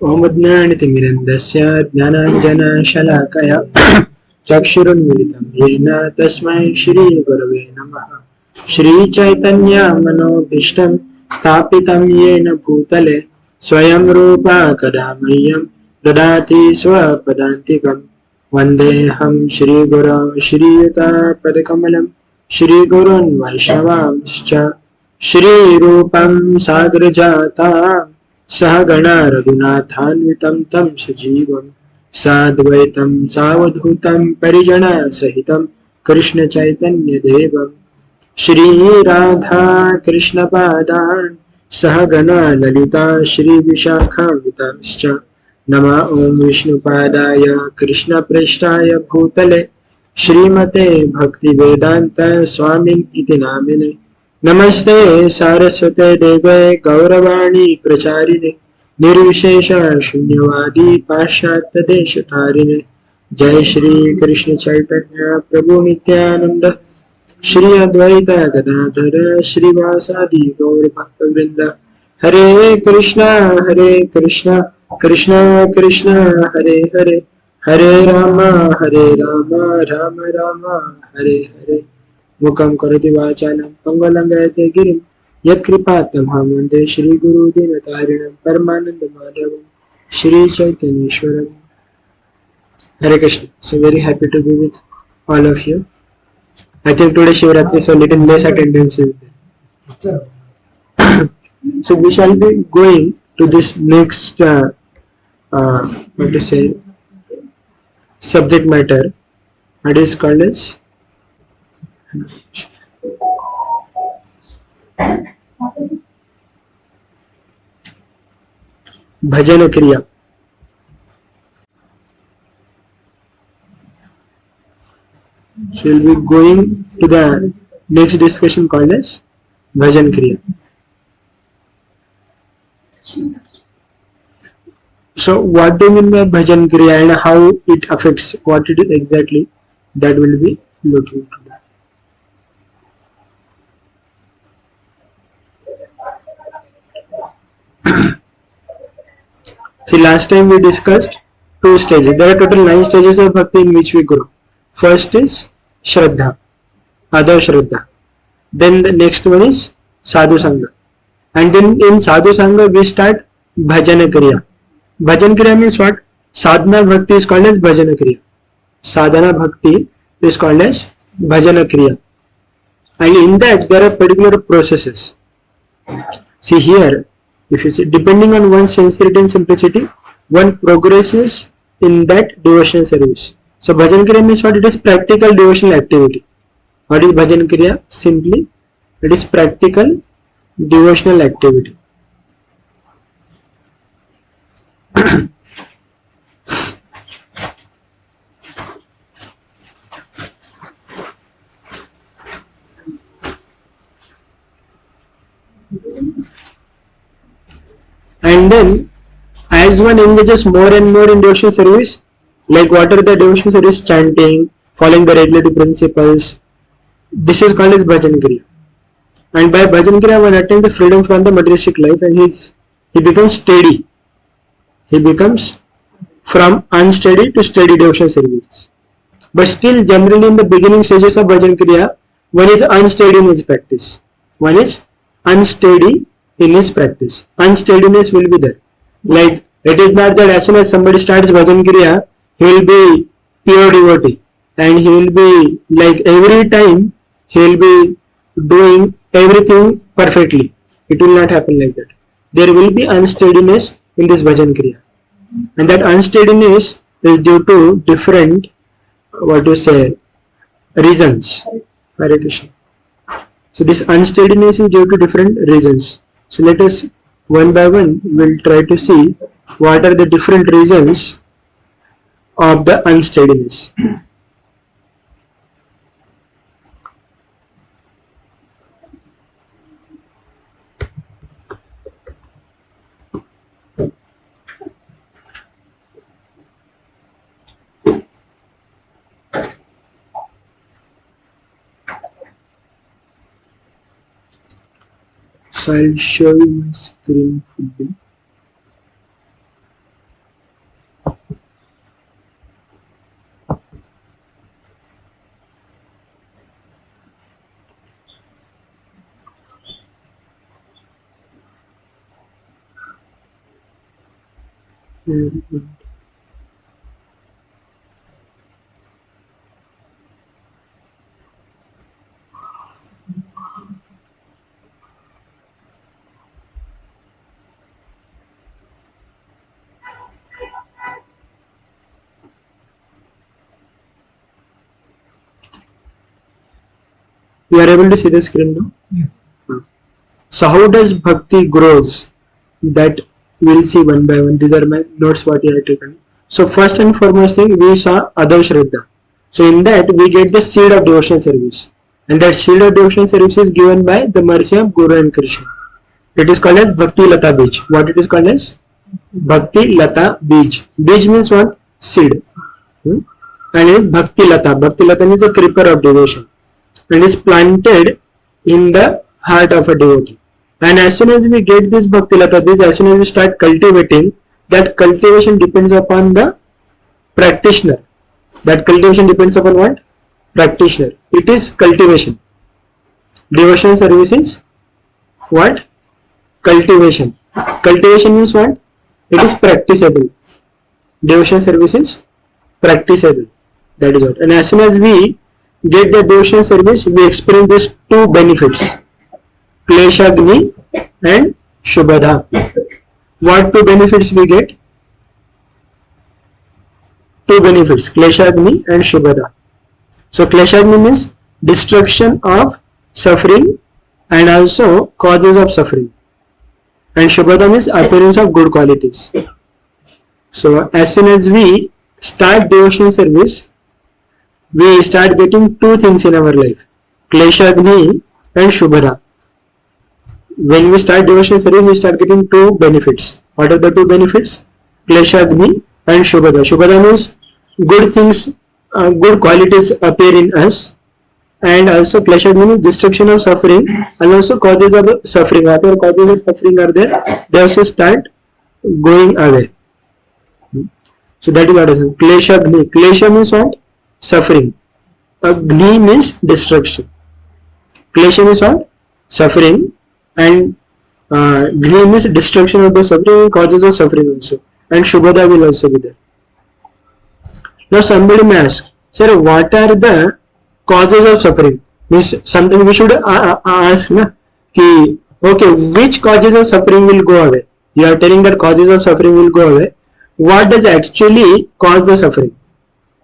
ओम ज्ञानतिमिरन्दस्य ज्ञानाञ्जनशलाकया चक्षुरुन्मिलितं येन तस्मै श्रीगुरवे नमः। श्रीचैतन्यमनोभीष्टं स्थापितं येन भूतले स्वयं रूपा कदा मह्यं ददाति स्वपदान्तिकं। वन्देऽहं श्रीगुरौ श्रीयुतापदकमलं श्रीगुरून् वैष्णवांश्च श्रीरूपं साग्रजातां सहगणा रघुनाथान्वितं तं सजीवं साद्वैतं सावधूतं परिजनसहितं कृष्णचैतन्यदेवं श्रीराधा कृष्णपादान् सहगणा ललिता श्रीविशाखान्वितांश्च नमः ॐ विष्णुपादाय कृष्णप्रेष्ठाय भूतले श्रीमते भक्तिवेदान्त स्वामिन् इति नामिने। नमस्ते सारस्वते देवे गौरवाणी प्रचारिणे निर्विशेष शून्यवादी पाश्चात्य देशतारिणे। जय श्री कृष्ण चैतन्य प्रभु नित्यानंद श्री अद्वैत गदाधर श्रीवासादि गौर भक्तवृंद। हरे कृष्णा कृष्ण कृष्ण हरे हरे, हरे राम राम राम हरे हरे। मुखं करोति वाचालं पंगुलंघयते गिरिं यत्कृपातमहं वन्दे श्रीगुरुदीनतारिणं परमानन्दमाधवं श्रीचैतन्येश्वरम्। Hare Krishna. So very happy to be with all of you. I think today Shivratri, so little less attendance is there. So we shall be going to this next what to say subject matter. It is called as Bhajan Kriya. So we'll be going to the next discussion called as Bhajan Kriya. So what do you mean by Bhajan Kriya and how it affects, what it is exactly, that will be looking to. See, last time we discussed 2 stages. There are total 9 stages of bhakti in which we grow. First is Shraddha, Adha Shraddha. Then the next one is Sadhu Sangha. And then in Sadhu Sangha we start Bhajana Kriya. Bhajan Kriya means what? Sadhana Bhakti is called as Bhajana Kriya. Sadhana Bhakti is called as Bhajana Kriya. And in that there are particular processes. See here, if you see, depending on one's sincerity and simplicity, one progresses in that devotional service. So Bhajan Kriya means what? It is practical devotional activity. What is Bhajan Kriya? Simply, it is practical devotional activity. And then as one engages more and more in devotional service, like what are the devotional service? Chanting, following the regulatory principles, this is called as Bhajan Kriya. And by Bhajan Kriya one attains the freedom from the materialistic life and he becomes steady. He becomes from unsteady to steady devotional service. But still generally in the beginning stages of Bhajan Kriya, one is unsteady in his practice. One is unsteady in his practice. Unsteadiness will be there. Like it is not that as soon as somebody starts Bhajan Kriya, he will be pure devotee and he will be like every time he will be doing everything perfectly. It will not happen like that. There will be unsteadiness in this Bhajan Kriya. And that unsteadiness is due to different, what to say, reasons. Hare Krishna. So this unsteadiness is due to different reasons. So let us one by one will try to see what are the different reasons of the unsteadiness. So I'll show you my screen fully. Mhm. You are able to see the screen now? Hmm. So how does bhakti grows? That we'll see one by one. These are my notes what you have taken. So first and foremost thing we saw Adar Shraddha. So in that we get the seed of devotional service. And that seed of devotional service is given by the mercy of Guru and Krishna. It is called as Bhakti Lata Bij. What it is called as? Bhakti Lata Bij. Bij means what? Seed. Hmm? And it is Bhakti Lata. Bhakti Lata means a creeper of devotion. And is planted in the heart of a devotee. And as soon as we get this Bhakti Lata Bij, as soon as we start cultivating, that cultivation depends upon the practitioner. That cultivation depends upon what? Practitioner. It is cultivation. Devotional service is what? Cultivation. Cultivation means what? It is practicable. Devotional service is practicable. That is what. And as soon as we get the devotional service, we experience these two benefits. Kleshagni and Shubhadha. What two benefits we get? Two benefits, Kleshagni and Shubhadha. So Kleshagni means destruction of suffering and also causes of suffering. And Shubhadha means appearance of good qualities. So as soon as we start devotional service, we start getting two things in our life, Kleshagni and Shubhadha. When we start devotional service, we start getting two benefits. What are the two benefits? Kleshagni and Shubhadha. Shubhadha means good things, good qualities appear in us, and also Kleshagni means destruction of suffering, and also causes of suffering. Whatever causes of suffering are there, they also start going away. So that is what is Kleshagni. Klesha means what? Suffering. Agni means destruction. Klesha means what? Suffering. And Gni means destruction of the suffering and causes of suffering also. And Shubhadha will also be there. Now somebody may ask, sir, what are the causes of suffering? Means something we should ask, na? Ki, okay, which causes of suffering will go away? You are telling that causes of suffering will go away. What does actually cause the suffering?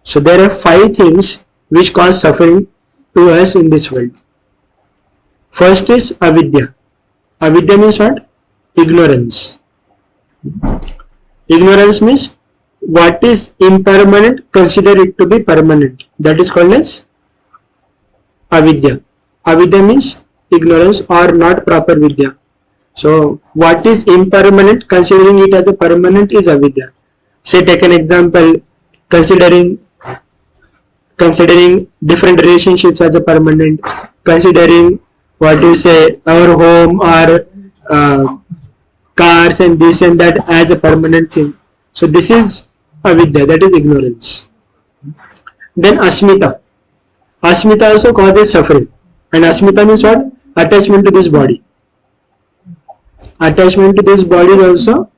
So there are 5 things which cause suffering to us in this world. First is avidya. Avidya means what? Ignorance. Ignorance means what is impermanent, consider it to be permanent. That is called as avidya. Avidya means ignorance or not proper vidya. So what is impermanent, considering it as a permanent, is avidya. Say take an example, considering different relationships as a permanent, considering what you say our home or cars and this and that as a permanent thing. So this is avidya, that is ignorance. Then asmita. Asmita also causes suffering. And asmita means what? Attachment to this body. Attachment to this body is also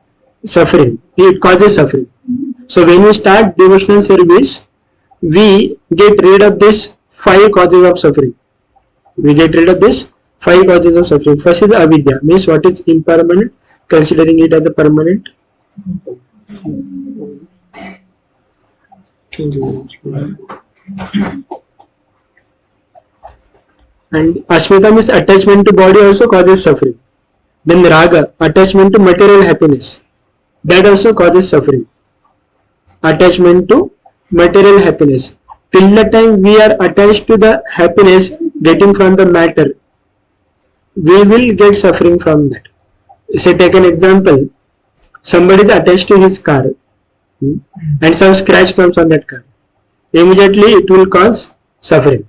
suffering. It causes suffering. So when we start devotional service, we get rid of this 5 causes of suffering. We get rid of this 5 causes of suffering. First is avidya, means what is impermanent, considering it as a permanent. And asmita means attachment to body also causes suffering. Then raga, attachment to material happiness, that also causes suffering. Attachment to material happiness. Till the time we are attached to the happiness getting from the matter, we will get suffering from that. Say take an example, somebody is attached to his car and some scratch comes on that car. Immediately it will cause suffering.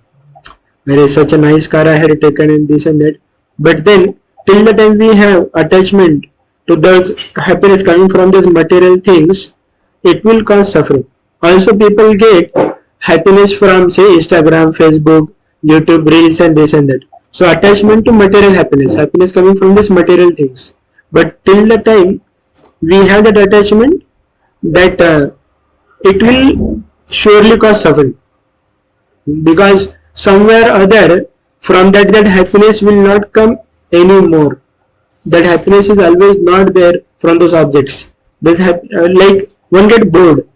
There is such a nice car I had taken and this and that. But then till the time we have attachment to those happiness coming from these material things, it will cause suffering. Also people get happiness from say Instagram, Facebook, YouTube, Reels and this and that. So attachment to material happiness, happiness coming from these material things. But till the time we have that attachment, that it will surely cause suffering, because somewhere or other from that happiness will not come anymore. That happiness is always not there from those objects. Like one get bored.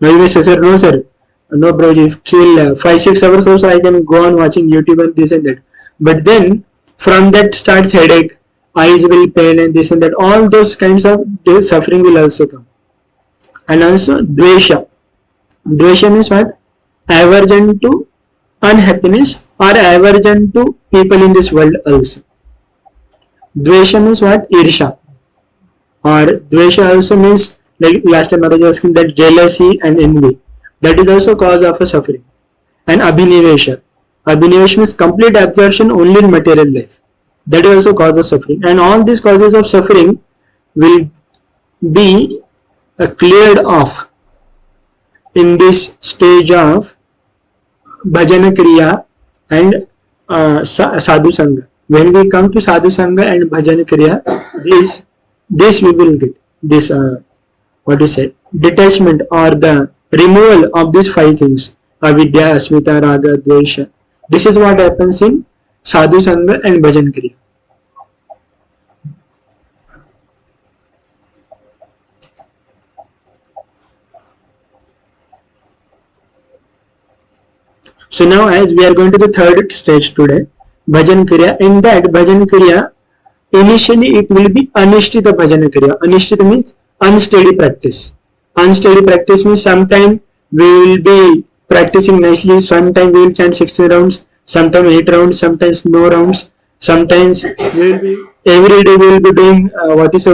Now you may say, sir, no sir, no bro, if till 5-6 hours also I can go on watching YouTube and this and that. But then from that starts headache, eyes will pain and this and that. All those kinds of suffering will also come. And also dvesha. Dvesha means what? Aversion to unhappiness or aversion to people in this world also. Dvesha means what? Irsha. Or dvesha also means, like last time I was asking, that jealousy and envy. That is also cause of a suffering. And abhinivesha. Abhinivesha means complete absorption only in material life. That is also cause of suffering. And all these causes of suffering will be cleared off in this stage of Bhajan Kriya and Sadhu Sangha. When we come to Sadhu Sangha and Bhajan Kriya, this we will get this detachment or the removal of these 5 things: avidya, asmita, raga, dvesha. This is what happens in Sadhu Sangha and Bhajan Kriya. So now, as we are going to the third stage today, Bhajan Kriya. In that Bhajan Kriya, initially it will be Anishtita Bhajan Kriya. Anishtita means unsteady practice. Unsteady practice means sometime we will be practicing nicely, sometime we will chant 60 rounds, sometimes 8 rounds, sometimes no rounds, sometimes we will be, every day we will be doing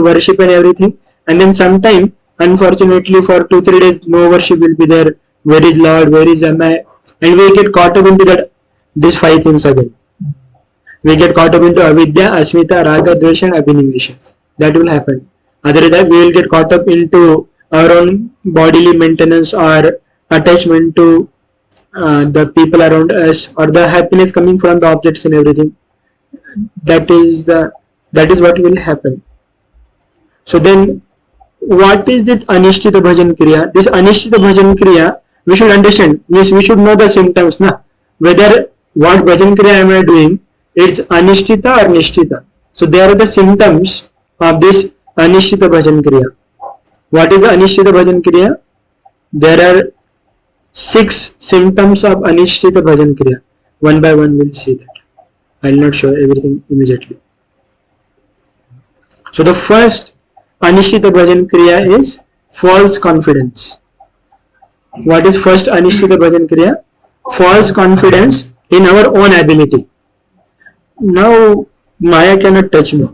worship and everything, and then sometime, unfortunately, for 2-3 days no worship will be there. Where is Lord, where is Am I? And we get caught up into these 5 things again. We get caught up into avidya, asmita, raga, dvesha and abhinivesha. That will happen. Otherwise, we will get caught up into our own bodily maintenance or attachment to the people around us, or the happiness coming from the objects and everything. That is what will happen. So then, what is that Anishtita Bhajan Kriya? This Anishtita Bhajan Kriya, we should understand. Yes, we should know the symptoms. Whether what Bhajan Kriya am I doing, it's Anishtita or Nishtita. So there are the symptoms of this Anishtita Bhajan Kriya. What is the Anishtita Bhajan Kriya? There are 6 symptoms of Anishtita Bhajan Kriya. One by one we'll see that. I will not show everything immediately. So the first Anishtita Bhajan Kriya is false confidence. What is first Anishtita Bhajan Kriya? False confidence in our own ability. Now Maya cannot touch me.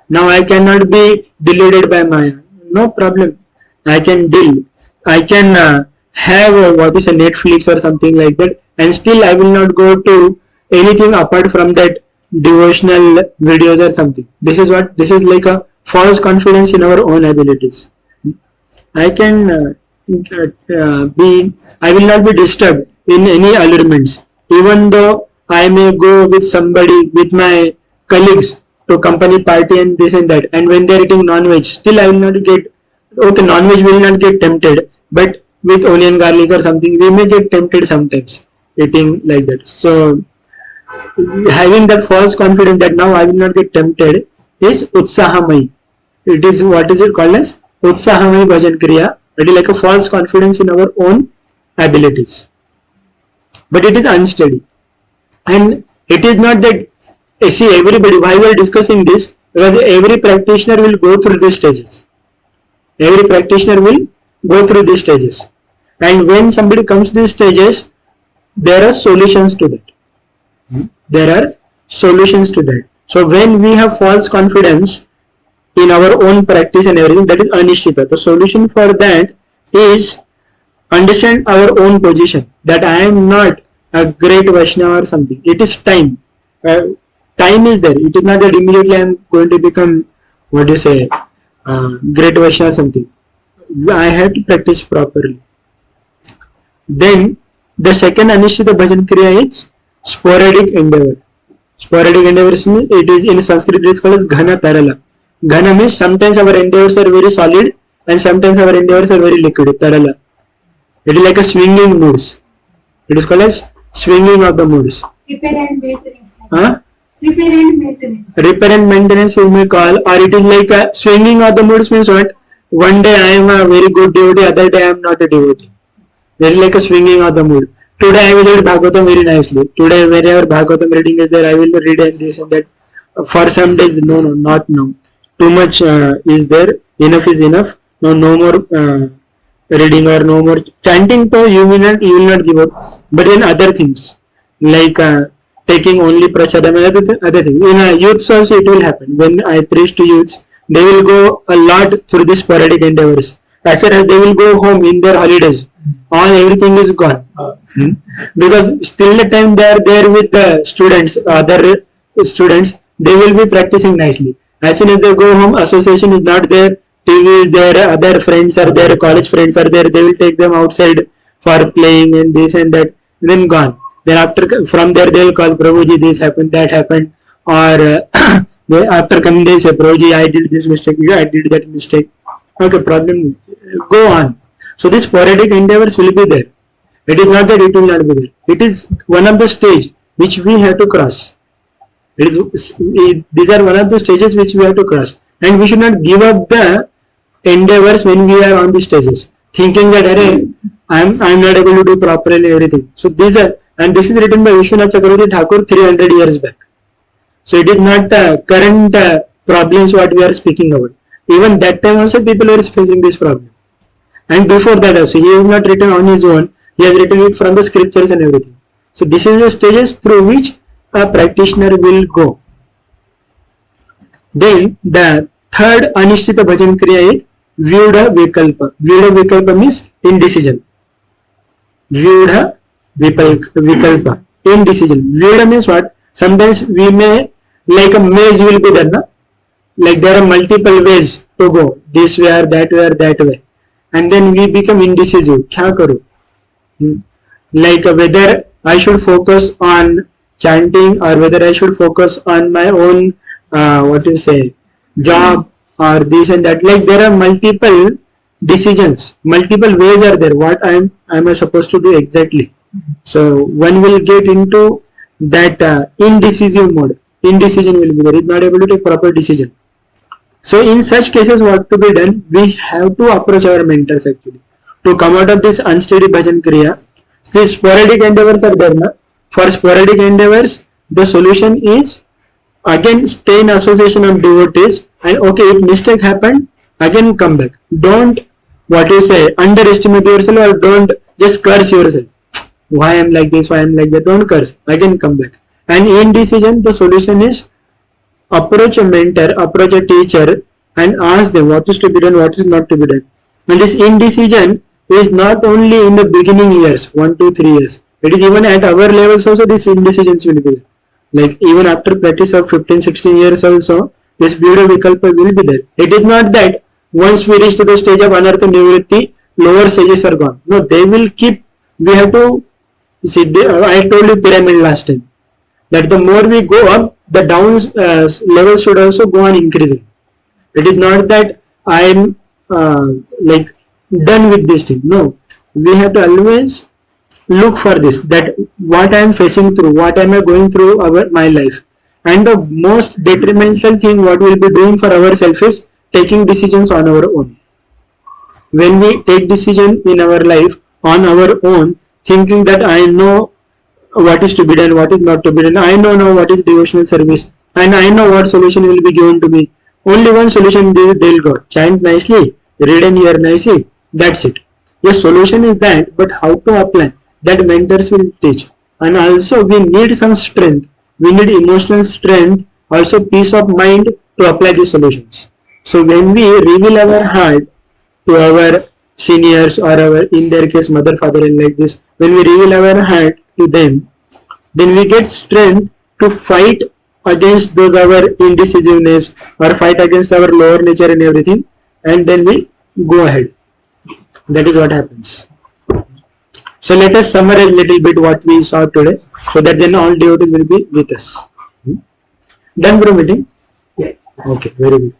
Now I cannot be deluded by Maya. No problem. I can deal. I can have Netflix or something like that, and still I will not go to anything apart from that devotional videos or something. This is like a false confidence in our own abilities. I can I will not be disturbed in any allurements, even though I may go with somebody, with my colleagues, to company party and this and that, and when they are eating non-veg, still I will not get, non-veg will not get tempted, but with onion garlic or something, we may get tempted sometimes eating like that. So having that false confidence that now I will not get tempted is Utsahamai. It is, what is it called as? Utsahamai Bhajan Kriya. It is like a false confidence in our own abilities. But it is unsteady. And it is not that, see, everybody, why we are discussing this? Because every practitioner will go through these stages. Every practitioner will go through these stages. And when somebody comes to these stages, there are solutions to that. There are solutions to that. So when we have false confidence in our own practice and everything, that is Anishtita. The solution for that is understand our own position, that I am not a great Vaishnava or something. It is time. Time is there. It is not that immediately I am going to become, great Vaishnava or something. I have to practice properly. Then the second Anishtita Bhajan Kriya is sporadic endeavor. Sporadic endeavor means, it is in Sanskrit, it is called as Ghana Tarala. Ghana means sometimes our endeavors are very solid, and sometimes our endeavors are very liquid. Tadala. It is like a swinging moods. It is called as swinging of the moods. Repair and maintenance. Huh? Repair and maintenance. Repair and maintenance you may call, or it is like a swinging of the moods means what? One day I am a very good devotee, other day I am not a devotee. There is like a swinging of the mood. Today I will read Bhagavatam very nicely. Today wherever Bhagavatam reading is there, I will read and this and that. For some days, no, not now. Too much is there. Enough is enough. No more reading or no more chanting. So you will not give up. But then other things like taking only prasadam and other things. In youths also it will happen. When I preach to youths, they will go a lot through these sporadic endeavors. As soon as they will go home in their holidays, all everything is gone. Because still the time they are there with the students, other students, they will be practicing nicely. As soon as they go home, association is not there, TV is there, other friends are there, college friends are there, they will take them outside for playing and this and that, then gone. Then after, from there they will call Prabhuji, this happened, that happened, or after coming they say, Prabhuji, I did this mistake, I did that mistake. Okay, problem, go on. So these sporadic endeavors will be there. It is not that it will not be there. It is one of the stage which we have to cross. These are one of the stages which we have to cross. And we should not give up the endeavors when we are on the stages. Thinking that, I am not able to do properly everything. So these are, and this is written by Vishwanath Chakravarti Thakur 300 years back. So it is not current problems what we are speaking about. Even that time also people were facing this problem. And before that also, he has not written on his own, he has written it from the scriptures and everything. So this is the stages through which a practitioner will go. Then the third Anishtita Bhajan Kriya is Vyudha Vikalpa. Vyudha Vikalpa means indecision. Vyudha Vikalpa, indecision. Vyudha means what? Sometimes we may, like a maze will be there, na? Like there are multiple ways to go, this way or that way or that way. And then we become indecisive. Kya karu? Like whether I should focus on chanting or whether I should focus on my own job or this and that. Like there are multiple decisions, multiple ways are there. What am I supposed to do exactly? So one will get into that indecisive mode. Indecision will be there. Is not able to take proper decision. So in such cases, what to be done? We have to approach our mentors actually to come out of this unsteady bhajan kriya. See, sporadic endeavors are there, na? For sporadic endeavors, the solution is again stay in association of devotees, and okay, if mistake happened, again come back. Don't underestimate yourself, or don't just curse yourself. Why I am like this? Why I am like that? Don't curse. Again come back. And in decision, the solution is approach a mentor, approach a teacher, and ask them what is to be done, what is not to be done. And this indecision is not only in the beginning years, 1, 2, 3 years. It is even at our levels also these indecisions will be there. Like even after practice of 15, 16 years also, this Vyudha Vikalpa will be there. It is not that once we reach to the stage of Anartha Nivritti, lower stages are gone. No, they will keep, we have to see, I told you pyramid last time, that the more we go up, the down levels should also go on increasing. It is not that I am like done with this thing. No, we have to always look for this, that what I am facing through, what am I going through my life. And the most detrimental thing what we will be doing for ourselves is taking decisions on our own. When we take decision in our life on our own, thinking that I know what is to be done, what is not to be done, I know now what is devotional service, and I know what solution will be given to me. Only one solution they will go. Chant nicely, read and hear nicely, that's it. Yes, solution is that, but how to apply, that mentors will teach. And also we need some strength, we need emotional strength, also peace of mind to apply these solutions. So when we reveal our heart to our seniors or our, in their case, mother, father, and like this, when we reveal our heart to them, then we get strength to fight against those our indecisiveness or fight against our lower nature and everything, and then we go ahead. That is what happens. So let us summarize a little bit what we saw today, so that then all devotees will be with us. Done, bro, meeting? Yeah. Okay, very good.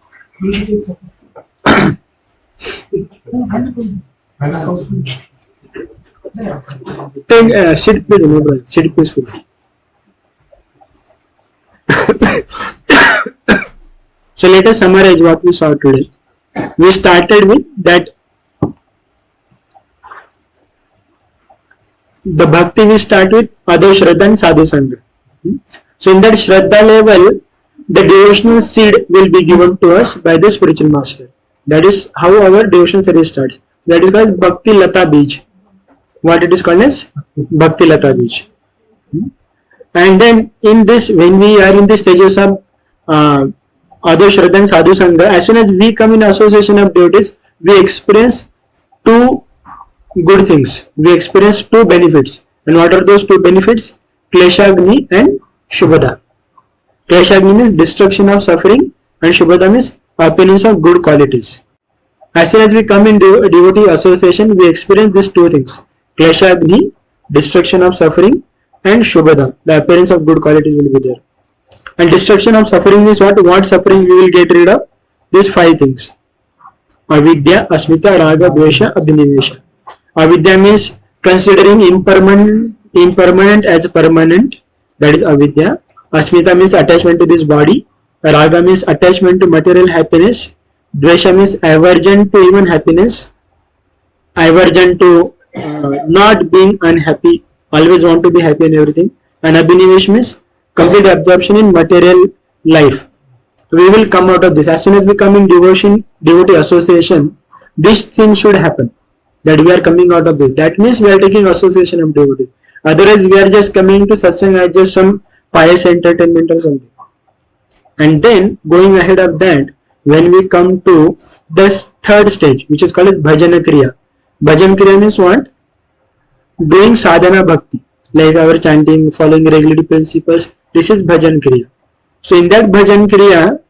Take sit please, no problem. Sit peacefully. So let us summarize what we saw today. We started with that the bhakti we start with Adho Shraddha and Sadhu Sangha. So in that Shraddha level, the devotional seed will be given to us by the spiritual master. That is how our devotional service starts. That is called Bhakti Lata Bij. What it is called as Bhakti Lata Bij. And then in this, when we are in the stages of Adho Shraddha and Sadhu Sangha, as soon as we come in association of devotees, we experience two good things. We experience two benefits. And what are those two benefits? Kleshagni and Shubhada. Kleshagni means destruction of suffering and Shubhada means appearance of good qualities. As soon as we come in devotee association, we experience these two things. Kleshagni, destruction of suffering, and Shubhada, the appearance of good qualities will be there. And destruction of suffering means what? What suffering we will get rid of? These five things. Avidya, Asmita, Raga, Dvesha, Abhinivesha. Avidya means considering impermanent as permanent. That is avidya. Asmita means attachment to this body. Raga means attachment to material happiness. Dvesha means aversion to even happiness. Aversion to not being unhappy. Always want to be happy and everything. And Abhinivesh means complete absorption in material life. We will come out of this. As soon as we come in devotee association, this thing should happen. That we are coming out of this. That means we are taking association of devotee. Otherwise, we are just coming to satsang as just some pious entertainment or something. And then, going ahead of that, when we come to the third stage, which is called Bhajan Kriya. Bhajan Kriya means what? Doing sadhana bhakti. Like our chanting, following regulatory principles. This is Bhajan Kriya. So, in that Bhajan Kriya,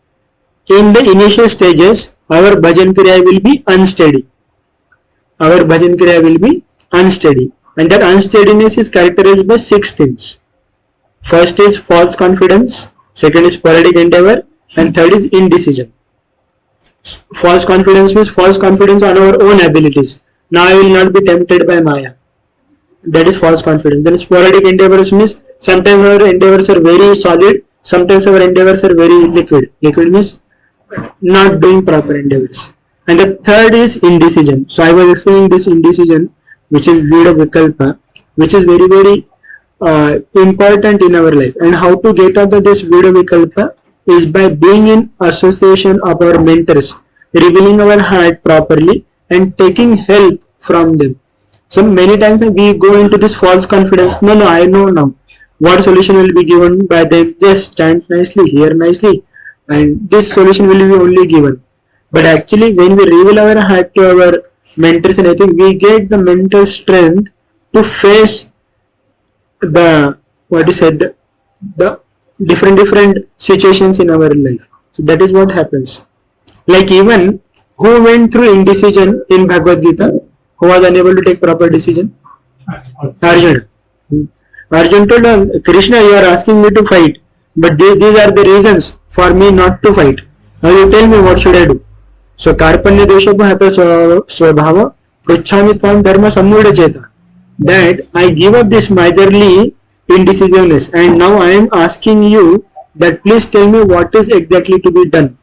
in the initial stages, our Bhajan Kriya will be unsteady. Our Bhajan Kriya will be unsteady. And that unsteadiness is characterized by 6 things. First is false confidence, second is sporadic endeavor, and third is indecision. False confidence means false confidence on our own abilities. Now I will not be tempted by Maya. That is false confidence. Then sporadic endeavors means sometimes our endeavors are very solid, sometimes our endeavors are very liquid. Liquid means not doing proper endeavors. And the third is indecision. So I was explaining this indecision, which is Vida Vikalpa, which is very, very important in our life. And how to get out of this Vida Vikalpa is by being in association of our mentors, revealing our heart properly and taking help from them. So many times we go into this false confidence. No, I know now. What solution will be given by them? Just chant nicely, hear nicely, and this solution will be only given. But actually, when we reveal our heart to our mentors and everything, we get the mental strength to face the different situations in our life. So that is what happens. Like even who went through indecision in Bhagavad Gita, who was unable to take proper decision? Arjuna. Arjuna told Krishna, you are asking me to fight, but these are the reasons for me not to fight. Now you tell me what should I do? So Karpanya Deshopahata Swabhava Pruchhami Tvam Dharma Sammuda Cheta. That I give up this miserly indecisiveness and now I am asking you that please tell me what is exactly to be done.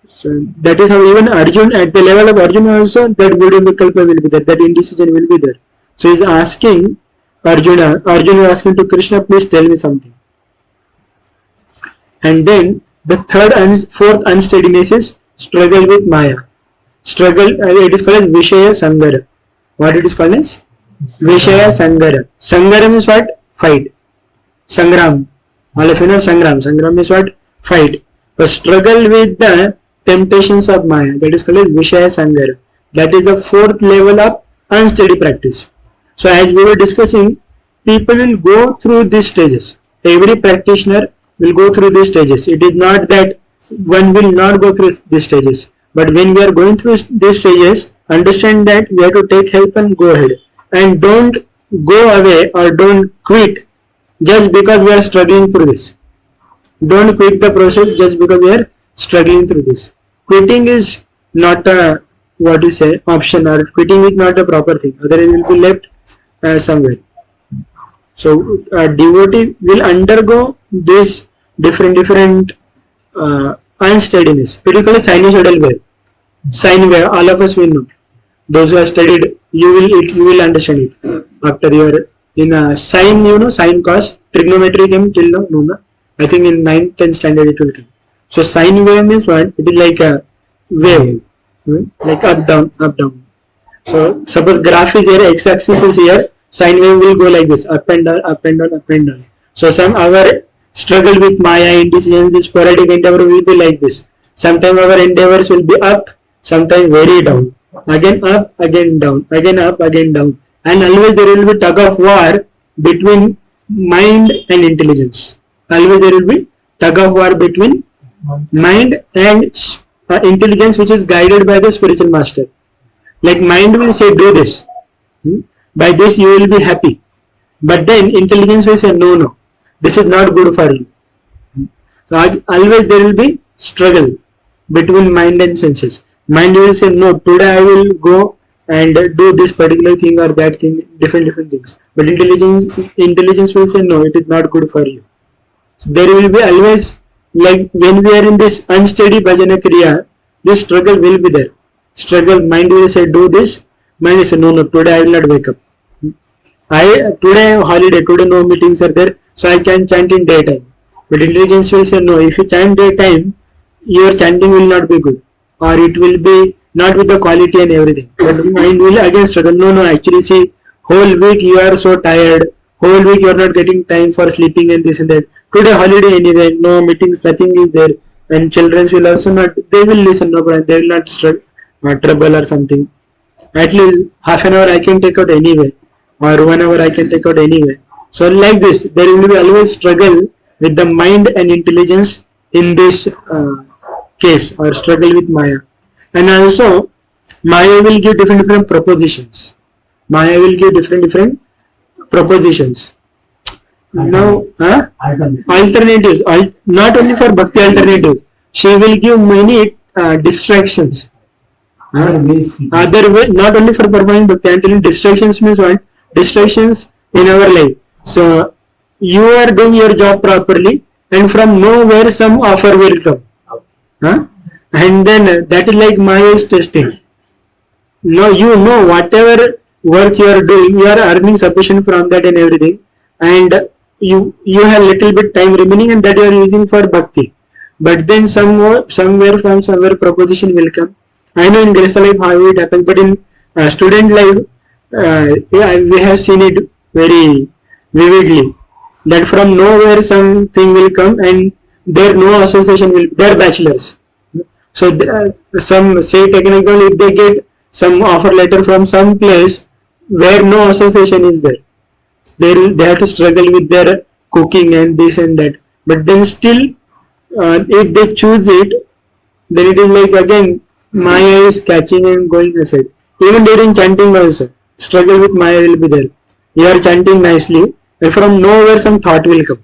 So that is how even Arjuna, at the level of Arjuna also, that Buddha Vikalpa will be there, that indecision will be there. So he is asking Arjuna is asking to Krishna, please tell me something. And then the third and fourth unsteadiness is struggle with Maya. Struggle, it is called as Vishaya Sangara. What it is called as? Vishaya Sangara. Sangara means what? Fight. Sangram. All of you know Sangram. Sangram means what? Fight. But struggle with the temptations of Maya. That is called as Vishaya Sangara. That is the fourth level of unsteady practice. So as we were discussing, people will go through these stages. Every practitioner will go through these stages. It is not that one will not go through these stages. But when we are going through these stages, understand that we have to take help and go ahead. And don't go away or don't quit just because we are struggling through this. Don't quit the process just because we are struggling through this. Quitting is not a what you say option, or quitting is not a proper thing. Otherwise, will be left somewhere. So a devotee will undergo this different unsteadiness. It is called a sinusoidal wave. Sine wave. All of us will know. Those who have studied, you will understand it after your in sine. You know sine cos trigonometry came till now. No. I think in 9th, 10th standard it will come. So sine wave means what? It is like a wave, like up down, up down. So suppose graph is here, x-axis is here, sine wave will go like this, up and down, up and down, up and down. So some our struggle with Maya, indecision, this sporadic endeavor will be like this. Sometimes our endeavors will be up, sometimes very down. Again up, again down, again up, again down. And always there will be tug of war between mind and intelligence. Always there will be tug of war between mind and intelligence, which is guided by the spiritual master. Like mind will say do this, by this you will be happy, but then intelligence will say no, this is not good for you. So always there will be struggle between mind and senses. Mind will say no, today I will go and do this particular thing or that thing, different things, but intelligence will say no, it is not good for you. So there will be always, like when we are in this unsteady bhajana kriya, this struggle will be there. Struggle, mind will say do this, mind will say no, today I will not wake up. Today holiday, today no meetings are there, so I can chant in daytime. But intelligence will say no, if you chant daytime, your chanting will not be good, or it will be not with the quality and everything. But mind will again struggle, no, actually see, whole week you are so tired, whole week you are not getting time for sleeping and this and that. Today holiday anyway, no meetings, nothing is there, and children will also not, they will listen, no problem, they will not trouble or something. At least half an hour I can take out anyway, or 1 hour I can take out anyway. So like this, there will be always struggle with the mind and intelligence in this case, or struggle with Maya. And also Maya will give different propositions. Maya will give different propositions. Now alternatives, not only for bhakti alternatives, she will give many distractions. Other way, not only for performing bhakti alternatives, distractions means what? Distractions in our life. So you are doing your job properly, and from nowhere some offer will come, and then that is like Maya is testing. Now you know whatever work you are doing, you are earning sufficient from that and everything, and you have little bit time remaining, and that you are using for bhakti. But then somewhere proposition will come. I know in Gresa life how it happens, but in student life, we have seen it very vividly, that from nowhere something will come, and there no association will, they are bachelors. So some, say technical, if they get some offer letter from some place where no association is there, they have to struggle with their cooking and this and that. But then still, if they choose it, then it is like again Maya is catching and going aside. Even during chanting also, struggle with Maya will be there. You are chanting nicely, and from nowhere some thought will come.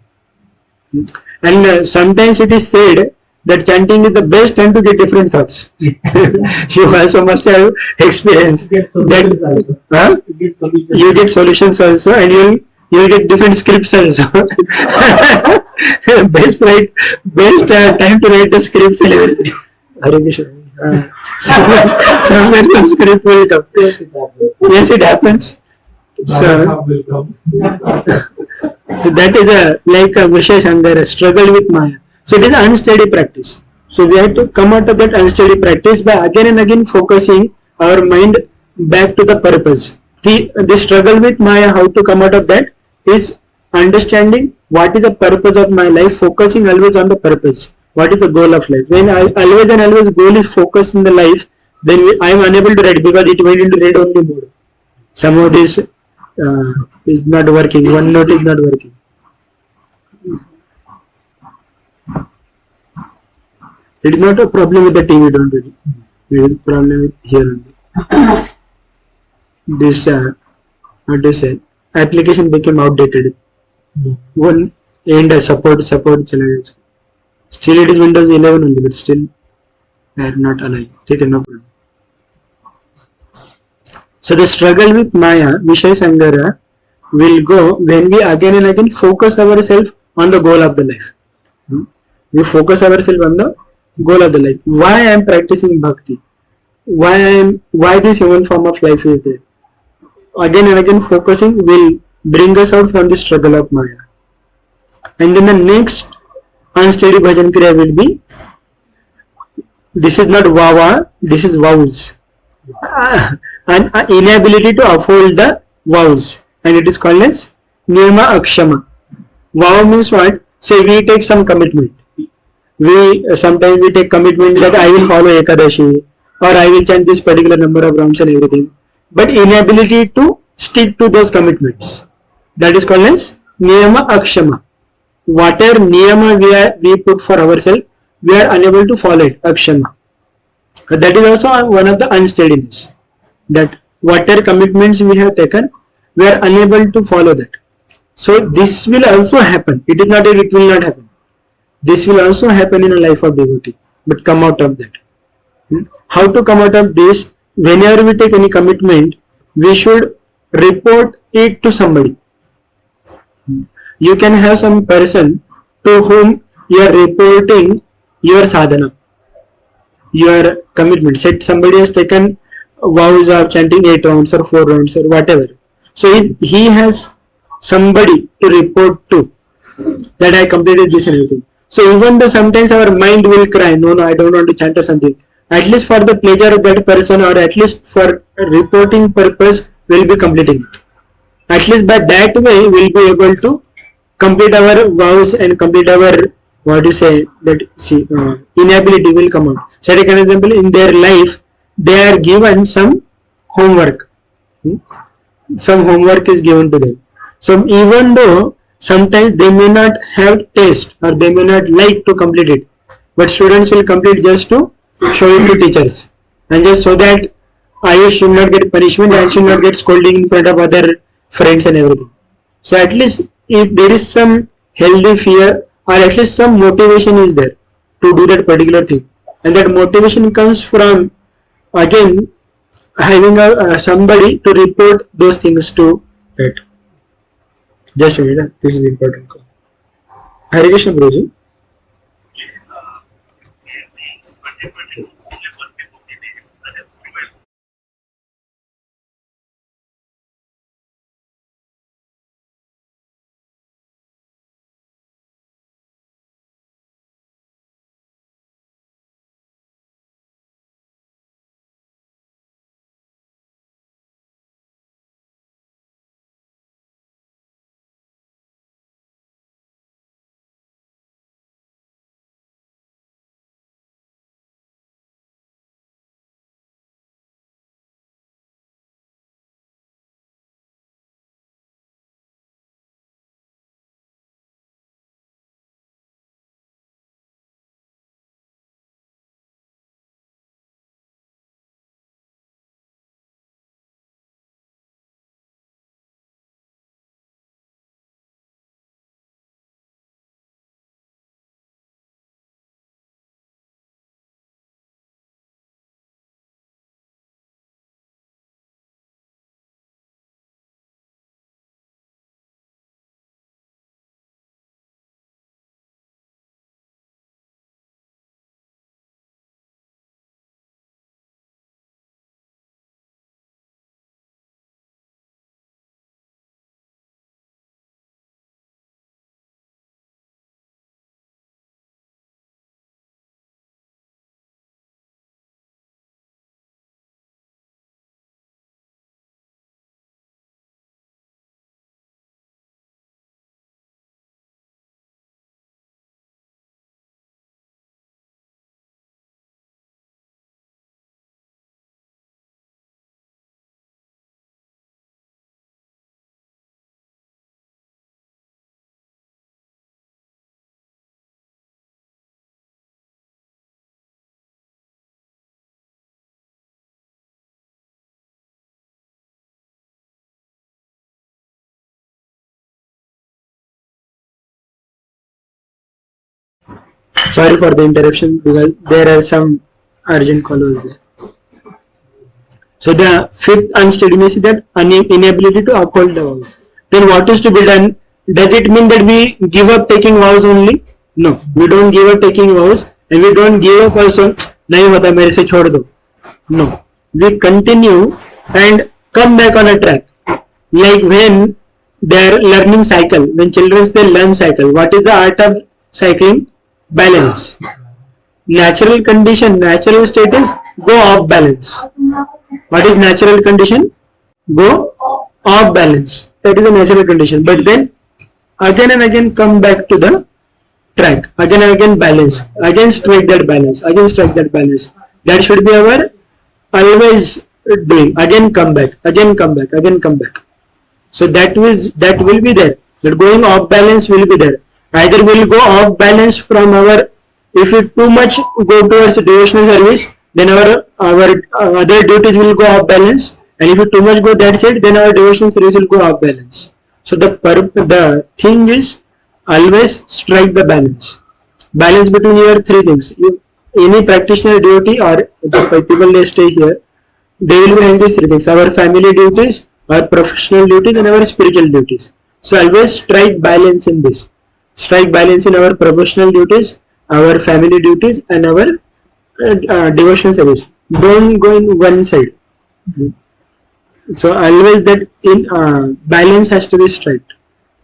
And sometimes it is said that chanting is the best time to get different thoughts. You also must have experience that you get solutions also, and you will get different scripts also. Best time to write the scripts and everything. Somewhere some script will come. Yes, it happens. So that is like a Vishesh under a struggle with Maya. So it is an unsteady practice. So we have to come out of that unsteady practice by again and again focusing our mind back to the purpose. The struggle with Maya, how to come out of that is understanding what is the purpose of my life, focusing always on the purpose. What is the goal of life? When always goal is focused in the life, then I am unable to read because it went into read only mode. Some of this is not working. One note is not working. It is not a problem with the TV, don't worry. It is a problem with here only. This, what to say, application became outdated. One end support challenge. Still it is Windows 11 only, but still I am not alive. Take no problem. So the struggle with Maya, Vishaya Sangara, will go when we again and again focus ourselves on the goal of the life. We focus ourselves on the goal of the life. Why I am practicing bhakti? Why this human form of life is there? Again and again focusing will bring us out from the struggle of Maya. And then the next unsteady bhajan kriya will be, this is not vawa, this is vows. An inability to uphold the vows, and it is called as niyama akshama. Vow means what? Say we take some commitment. We sometimes we take commitment that I will follow Ekadashi or I will chant this particular number of rounds and everything. But inability to stick to those commitments. That is called as niyama akshama. Whatever niyama we put for ourselves, we are unable to follow it. Akshama. That is also one of the unsteadiness. That whatever commitments we have taken, we are unable to follow that. So this will also happen. It is not that it will not happen. This will also happen in a life of devotee. But come out of that. How to come out of this? Whenever we take any commitment, we should report it to somebody. You can have some person to whom you are reporting your sadhana, your commitment. Say somebody has taken vows of chanting 8 rounds or 4 rounds or whatever. So if he has somebody to report to that I completed this and everything. So even though sometimes our mind will cry, no, I don't want to chant or something. At least for the pleasure of that person or at least for reporting purpose, we'll be completing it. At least by that way, we'll be able to complete our vows and complete our, what you say, that inability will come out. So take an example, in their life, they are given some homework. Some homework is given to them. So even though sometimes they may not have taste or they may not like to complete it, but students will complete just to show it to teachers and just so that I should not get punishment and should not get scolding in front of other friends and everything. So at least if there is some healthy fear or at least some motivation is there to do that particular thing, and that motivation comes from again having somebody to report those things to that. Just a minute, this is important. Hare Krishna Guruji. Sorry for the interruption because there are some urgent calls there. So the fifth unsteadiness is that inability to uphold the vows. Then what is to be done? Does it mean that we give up taking vows only? No, we don't give up taking vows, and we don't give up also. नहीं होता मेरे से छोड़ दो. No, we continue and come back on a track. Like when they are learning cycle, when children they learn cycle, what is the art of cycling? Balance. Natural condition, natural state is go off balance. What is natural condition? Go off balance. That is the natural condition. But then again and again come back to the track. Again and again balance. Again strike that balance. Again strike that balance. That should be our always doing. Again come back. Again come back. Again come back. So that will be there. That going off balance will be there. Either we'll go off balance from our, if we too much go towards devotional service, then our other duties will go off balance, and if we too much go that side, then our devotional service will go off balance. So the thing is always strike the balance. Balance between your three things. Any practitioner devotee or the people they stay here, they will be having these three things: our family duties, our professional duties, and our spiritual duties. So always strike balance in this. Strike balance in our professional duties, our family duties, and our devotional service. Don't go in one side. So always that in balance has to be straight.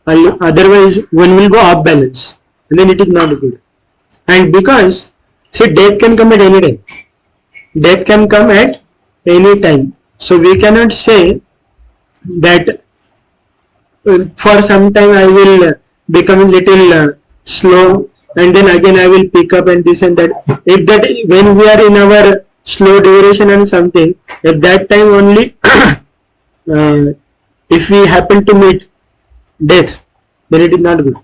Otherwise one will go off balance, and then it is not good. And because see, death can come at any time. Death can come at any time. So we cannot say that for some time I will become a little slow, and then again I will pick up and this and that. If that when we are in our slow duration and something, at that time only if we happen to meet death, then it is not good.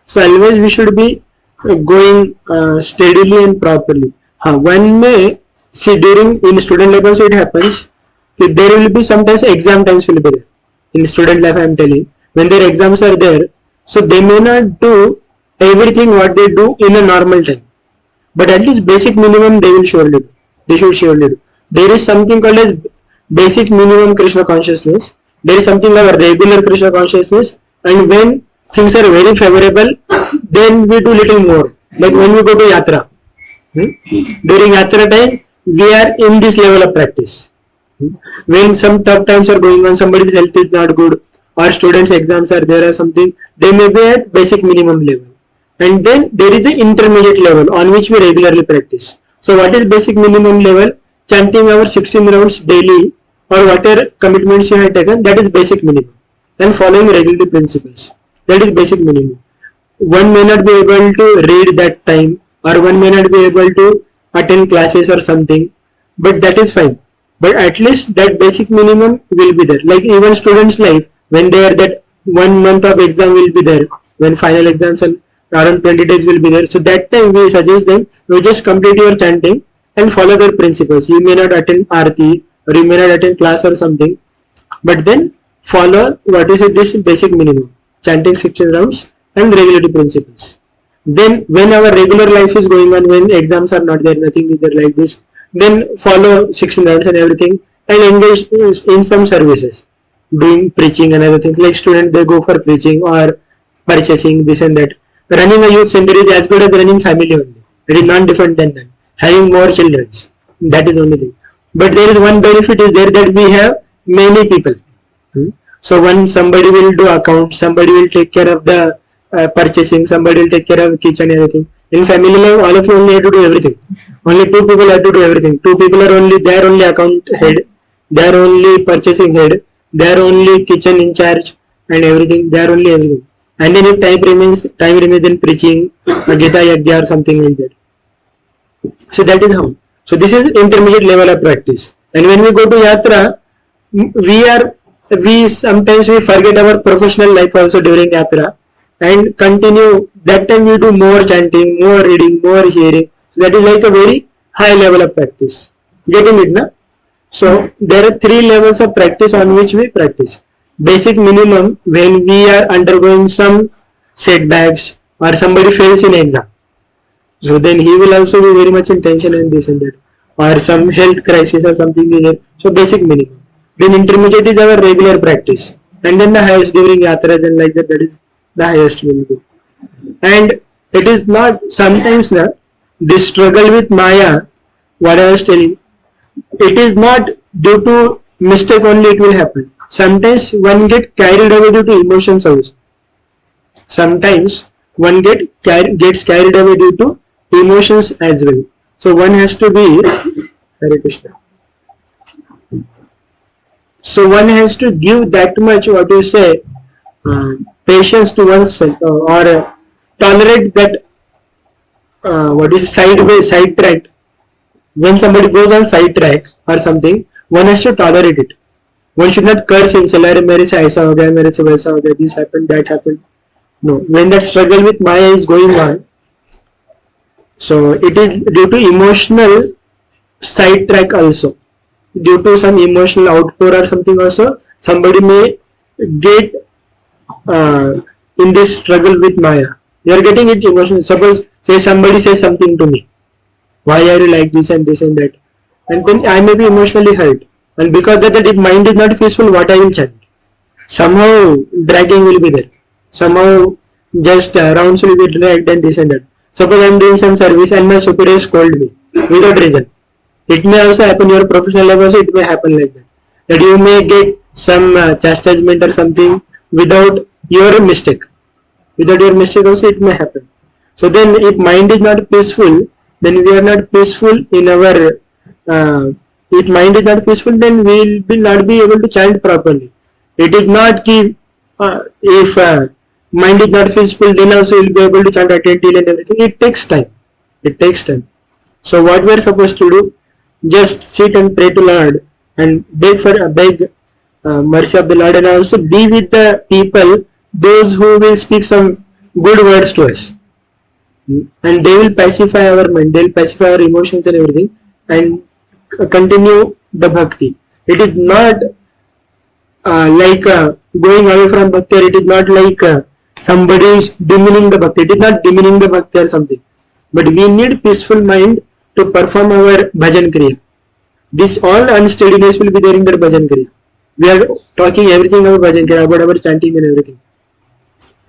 So always we should be going steadily and properly. One may see during in student life also it happens. There will be sometimes exam times will be there. In student life I am telling, when their exams are there, so they may not do everything what they do in a normal time, but at least basic minimum they will surely do. They should surely do. There is something called as basic minimum Krishna consciousness. There is something like a regular Krishna consciousness, and when things are very favorable, then we do little more. Like when we go to yatra, during yatra time we are in this level of practice. When some tough times are going on, somebody's health is not good, or students' exams are there or something, they may be at basic minimum level. And then there is the intermediate level on which we regularly practice. So what is basic minimum level? Chanting our 16 rounds daily, or whatever commitments you have taken, that is basic minimum. And following regulatory principles, that is basic minimum. One may not be able to read that time, or one may not be able to attend classes or something, but that is fine. But at least that basic minimum will be there. Like even students' life, when they are that 1 month of exam will be there, when final exams and around 20 days will be there. So that time we suggest them, you just complete your chanting and follow their principles. You may not attend Aarti, or you may not attend class or something, but then follow what is this basic minimum, chanting 16 rounds and regulatory principles. Then when our regular life is going on, when exams are not there, nothing is there like this, then follow 16 rounds and everything, and engage in some services, doing preaching and other things. Like students, they go for preaching or purchasing this and that. Running a youth center is as good as running family only. It is not different than that. Having more children, that is the only thing. But there is one benefit is there, that we have many people. So when somebody will do account, somebody will take care of the purchasing, somebody will take care of kitchen and everything. In family life, all of you only have to do everything. Only 2 people have to do everything. 2 people are only, they are only account head, they are only purchasing head, they are only kitchen in charge and everything, they are only everything. And then if time remains in preaching, Gita Yajna or something like that. So that is how. So this is intermediate level of practice. And when we go to yatra, we sometimes we forget our professional life also during yatra, and continue. That time we do more chanting, more reading, more hearing. That is like a very high level of practice. Getting it, na? So there are 3 levels of practice on which we practice. Basic minimum, when we are undergoing some setbacks or somebody fails in exam, so then he will also be very much in tension and this and that. or some health crisis or something is there. So basic minimum. Then intermediate is our regular practice, and then the highest during yatras and like that. That is the highest will do. And it is not sometimes now this struggle with Maya. What I was telling, it is not due to mistake only. It will happen. Sometimes one get carried away due to emotions also. Sometimes one gets carried away due to emotions as well. So one has to be Hare Krishna. So one has to give that much what you say patience to oneself or tolerate that what is side track. When somebody goes on side track or something, one has to tolerate it. One should not curse himself. अरे मेरे से ऐसा हो गया, मेरे से वैसा हो गया, this happened, that happened. No, when that struggle with Maya is going on, so it is due to emotional sidetrack also. Due to some emotional outpour or something also, somebody may get in this struggle with Maya. You are getting it emotional. Suppose, say somebody says something to me. Why are you like this and that? And then I may be emotionally hurt. And because that the mind is not peaceful, what I will chant? Somehow dragging will be there. Somehow just rounds will be dragged and this and that. Suppose I am doing some service and my superior scold me without reason. It may also happen your professional life also, it may happen like that. That you may get some chastisement or something without your mistake. Without your mistake also it may happen. So then if mind is not peaceful, then we are not peaceful in our if mind is not peaceful, then we will not be able to chant properly. It is not if mind is not peaceful, then also we will be able to chant attentively and everything. It takes time. It takes time. So what we are supposed to do? Just sit and pray to Lord and beg mercy of the Lord, and also be with the people, those who will speak some good words to us, and they will pacify our mind, they will pacify our emotions and everything, and continue the bhakti. It is not like going away from bhakti, or it is not like somebody is demeaning the bhakti. It is not demeaning the bhakti or something, but we need peaceful mind to perform our bhajan kriya. This all unsteadiness will be there in the bhajan kriya. We are talking everything about bhajan kriya, about our chanting and everything.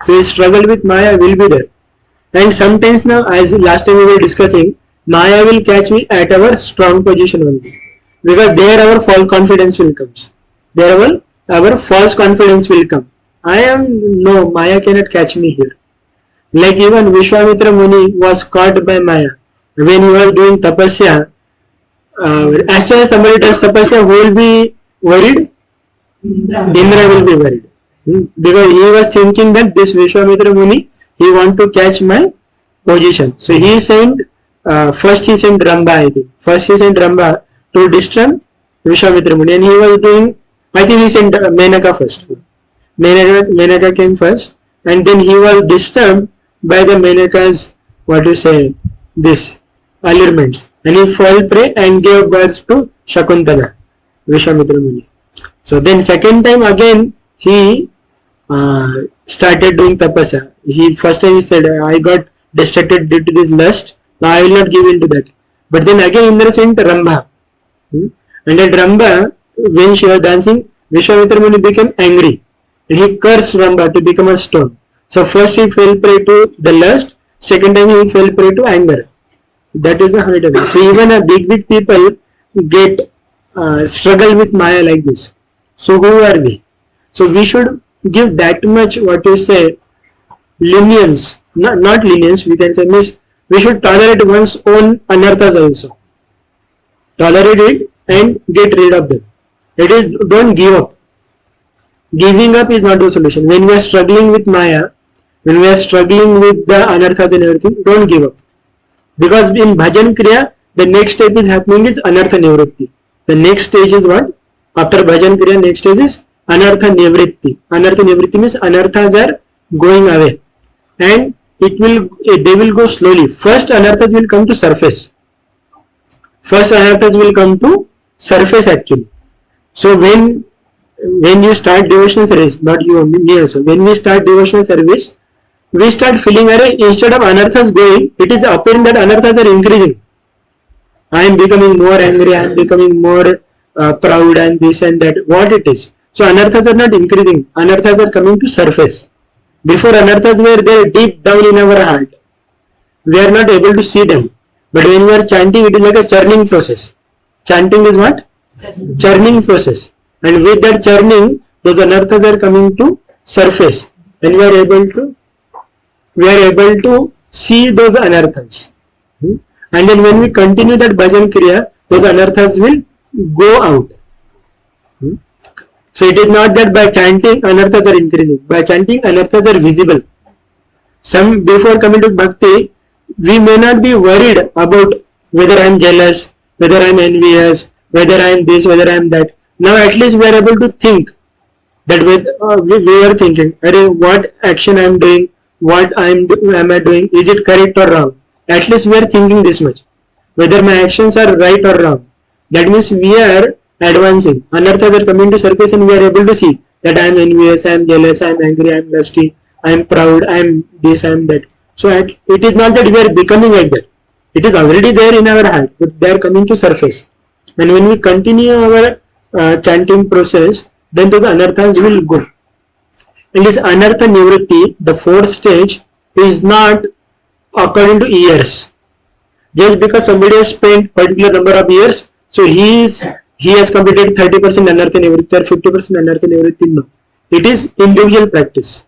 So the struggle with Maya will be there. And sometimes now, as last time we were discussing, Maya will catch me at our strong position only. Because there our false confidence will come. There our false confidence will come. Maya cannot catch me here. Like even Vishwamitra Muni was caught by Maya. When he was doing tapasya, as soon as somebody does tapasya, who will be worried? Indra will be worried. Because he was thinking that this Vishwamitra Muni, he want to catch my position. So he sent, first he sent Ramba, I think. First he sent Ramba to disturb Vishwamitra Muni, and he was doing, I think he sent Menaka first. Menaka came first, and then he was disturbed by the Menaka's, this allurements, and he fell prey and gave birth to Shakuntala, Vishwamitra Muni. So then second time again he started doing tapasya. First time he said, I got distracted due to this lust, now I will not give in to that. But then again Indra sent Ramba, and then Ramba, when she was dancing, Vishwamitra Muni became angry, and he cursed Ramba to become a stone. So first he fell prey to the lust, second time he fell prey to anger. That is the habit of it. So even a big people get struggle with Maya like this. So who are we? So we should give that much lenience, not lenience, we can say we should tolerate one's own anarthas also. Tolerate it and get rid of them. It is, don't give up. Giving up is not the solution. When we are struggling with Maya, when we are struggling with the anarthas and everything, don't give up. Because in Bhajan Kriya, the next step is happening is Anartha Nivritti. The next stage is what? After Bhajan Kriya, next stage is Anartha Nivritti. Anartha Nivritti means anarthas are going away, and they will go slowly. First anarthas will come to surface. Actually. So when you start devotional service, not you only, me also, when we start devotional service, we start feeling instead of anarthas going, it is appearing that anarthas are increasing. I am becoming more angry, I am becoming more proud and this and that, what it is. So anarthas are not increasing, anarthas are coming to surface. Before anarthas were there deep down in our heart. We are not able to see them. But when we are chanting, it is like a churning process. Chanting is what? Churning process. And with that churning, those anarthas are coming to surface. And we are able to see those anarthas. And then when we continue that bhajan kriya, those anarthas will go out. So it is not that by chanting anarthas are increasing. By chanting anarthas are visible. Some before coming to bhakti, we may not be worried about whether I am jealous, whether I am envious, whether I am this, whether I am that. Now at least we are able to think that we are thinking, what action I am doing, what am I doing, is it correct or wrong? At least we are thinking this much. Whether my actions are right or wrong. That means we are advancing. Anarthas are coming to surface and we are able to see that I am envious, I am jealous, I am angry, I am lusty, I am proud, I am this, I am that. So it is not that we are becoming like that. It is already there in our heart, but they are coming to surface. And when we continue our chanting process, then those anarthas will go. And this anartha nivritti, the fourth stage, is not according to years. Just because somebody has spent particular number of years, so he has completed 30% anartha nivritti or 50% anartha nivritti. No. It is individual practice.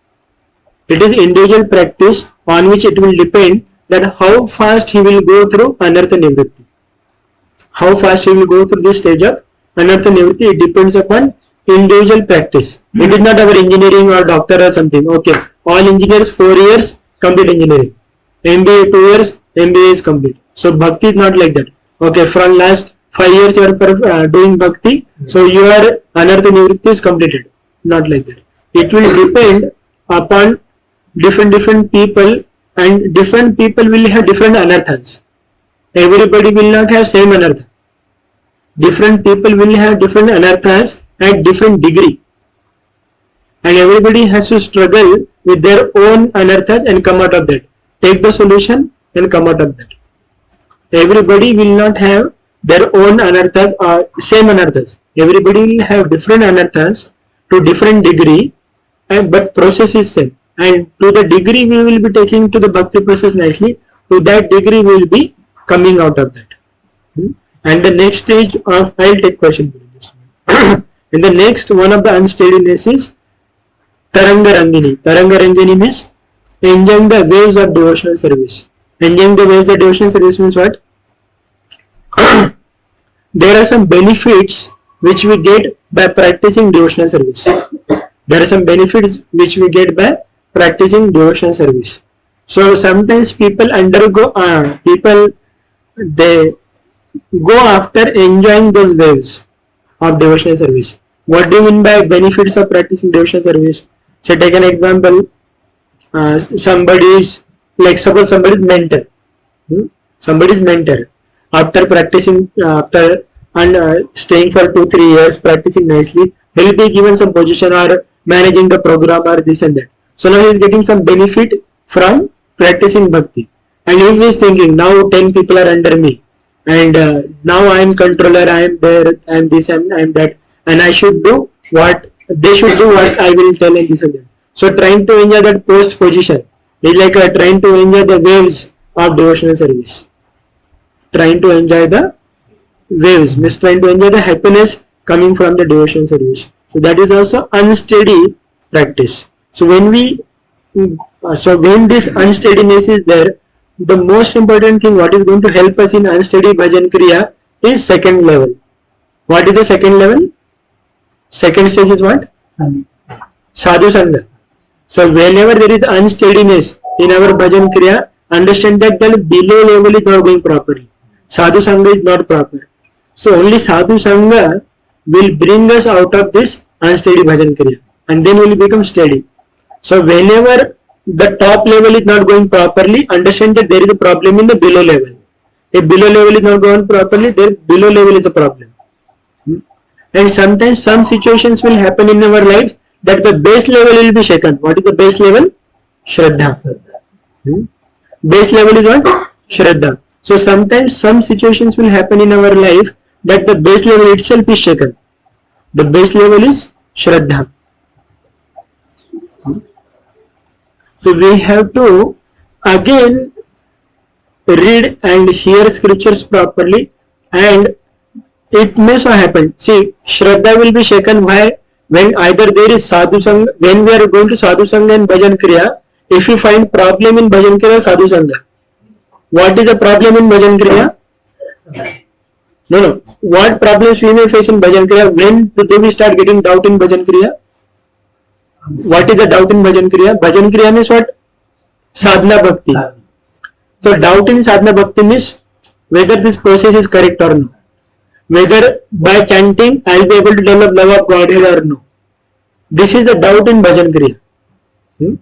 It is individual practice on which it will depend that how fast he will go through anartha nivritti. How fast he will go through this stage of anartha nivritti, it depends upon individual practice. It is not our engineering or doctor or something. Okay, all engineers 4 years complete engineering. MBA 2 years, MBA is complete. So bhakti is not like that. Okay, from last 5 years you are doing bhakti, so your anartha nivritti is completed. Not like that. It will depend upon different people, and different people will have different anarthas. Everybody will not have same anartha. Different people will have different anarthas at different degree. And everybody has to struggle with their own anarthas and come out of that. Take the solution and come out of that. Everybody will not have their own anarthas or same anarthas. Everybody will have different anarthas to different degree, but process is same. And to the degree we will be taking to the bhakti process nicely, to that degree we will be coming out of that. And the next stage of, I will take question. And the next one of the unsteadiness is Taranga Rangini. Taranga Rangini means enjoying the waves of devotional service. Enjoying the waves of devotional service means what? There are some benefits which we get by practicing devotional service. There are some benefits which we get by practicing devotional service. So sometimes people they go after enjoying those waves of devotional service. What do you mean by benefits of practicing devotional service? So take an example. Somebody is, like suppose somebody is mentor. Somebody is mentor. After practicing, staying for 2-3 years, practicing nicely, he will be given some position or managing the program or this and that. So now he is getting some benefit from practicing bhakti. And if he is thinking, now 10 people are under me, and now I am controller, I am there, I am this, I am that, and I should do what they should do, what I will tell, and this and that. So trying to enjoy that post position is like trying to enjoy the waves of devotional service. Trying to enjoy the waves means trying to enjoy the happiness coming from the devotional service. So that is also unsteady practice. So when this unsteadiness is there, the most important thing what is going to help us in unsteady bhajan kriya is second level. What is the second level? Second stage is what? Sadhu Sangha. So whenever there is unsteadiness in our bhajan kriya, understand that the below level is not going properly. Sadhu Sangha is not proper. So only Sadhu Sangha will bring us out of this unsteady bhajan kriya, and then we will become steady. So whenever the top level is not going properly, understand that there is a problem in the below level. If below level is not going properly, then below level is a problem. And sometimes some situations will happen in our lives that the base level will be shaken. What is the base level? Shraddha. Base level is what? Shraddha. So sometimes some situations will happen in our life that the base level itself is shaken. The base level is Shraddha. So we have to again read and hear scriptures properly, and it may so happen. See, Shraddha will be shaken when either there is Sadhu Sangha, when we are going to Sadhu Sangha and Bhajan Kriya, if you find problem in Bhajan Kriya, Sadhu Sangha. What is the problem in Bhajan Kriya? No. What problems we may face in Bhajan Kriya? When do we start getting doubt in Bhajan Kriya? What is the doubt in Bhajan Kriya? Bhajan Kriya means what? Sadhana Bhakti. So doubt in sadhana bhakti means whether this process is correct or no. Whether by chanting I will be able to develop love of Godhead or no. This is the doubt in bhajan kriya.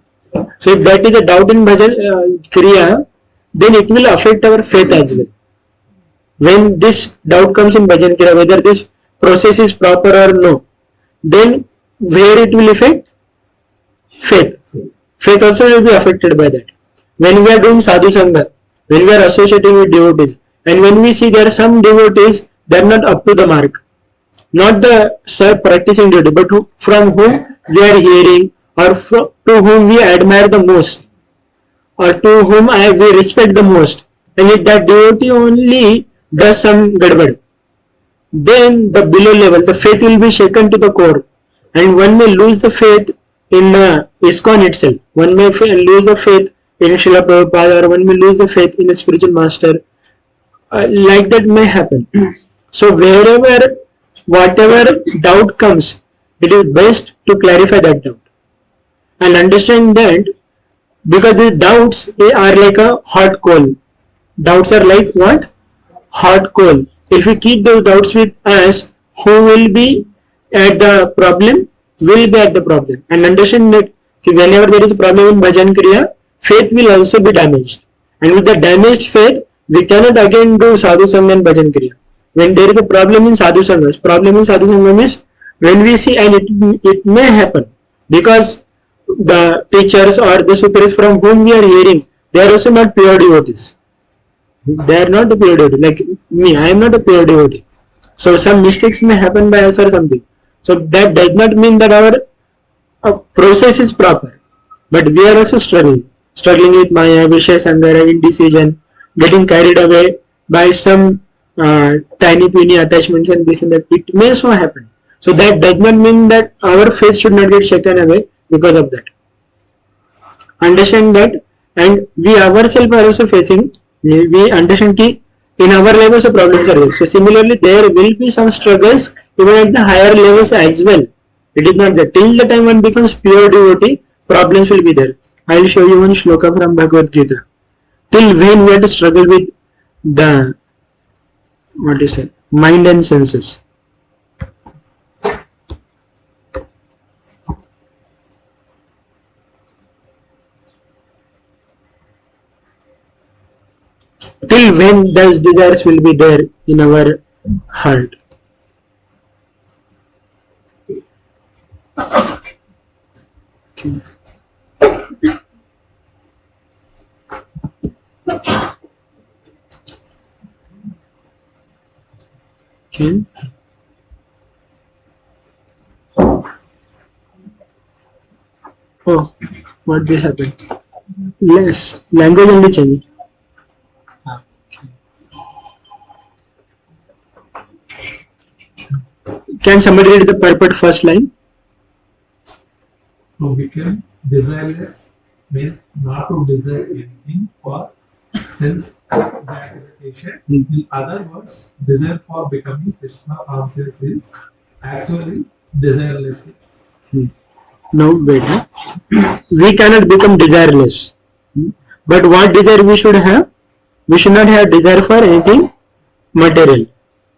So if that is a doubt in bhajan kriya, then it will affect our faith as well. When this doubt comes in bhajan kriya, whether this process is proper or no, then where it will affect? Faith. Faith also will be affected by that. When we are doing sadhu sangha, when we are associating with devotees, and when we see there are some devotees, they are not up to the mark. Not the practicing devotee, but from whom we are hearing, or to whom we admire the most, or to whom we respect the most. And if that devotee only does some gadbad, then the below level, the faith will be shaken to the core, and one may lose the faith in ISKCON itself. One may lose the faith in Srila Prabhupada, or one may lose the faith in a spiritual master. Like that may happen. So wherever, whatever doubt comes, it is best to clarify that doubt and understand that, because these doubts are like a hot coal. Doubts are like what? Hot coal. If we keep those doubts with us, who will be at the problem? Will be at the problem. And understand that whenever there is a problem in Bhajan Kriya, faith will also be damaged. And with the damaged faith, we cannot again do Sadhu Sangha and Bhajan Kriya. When there is a problem in Sadhu Sangha means when we see, and it may happen, because the teachers or the superiors from whom we are hearing, they are also not pure devotees. They are not a pure devotee. Like me, I am not a pure devotee. So some mistakes may happen by us or something. So that does not mean that our process is proper. But we are also struggling with Maya, Vishya, Sangara, indecision, getting carried away by some tiny peeny attachments and this and that. It may so happen. So that does not mean that our faith should not get shaken away because of that. Understand that, and we ourselves are also facing, we understand that in our levels of problems are there. So similarly, there will be some struggles even at the higher levels as well. It is not that till the time one becomes pure devotee, problems will be there. I will show you one shloka from Bhagavad Gita. Till when we have to struggle with the, what is it, mind and senses. Till when those desires will be there in our heart. Okay. Okay. Oh, what this happened? Less language only change. Can somebody read the purport first line? To become desireless means not to desire anything for sense gratification. In other words, desire for becoming Krishna conscious is actually desirelessness. No, wait. We cannot become desireless. But what desire we should have? We should not have desire for anything material.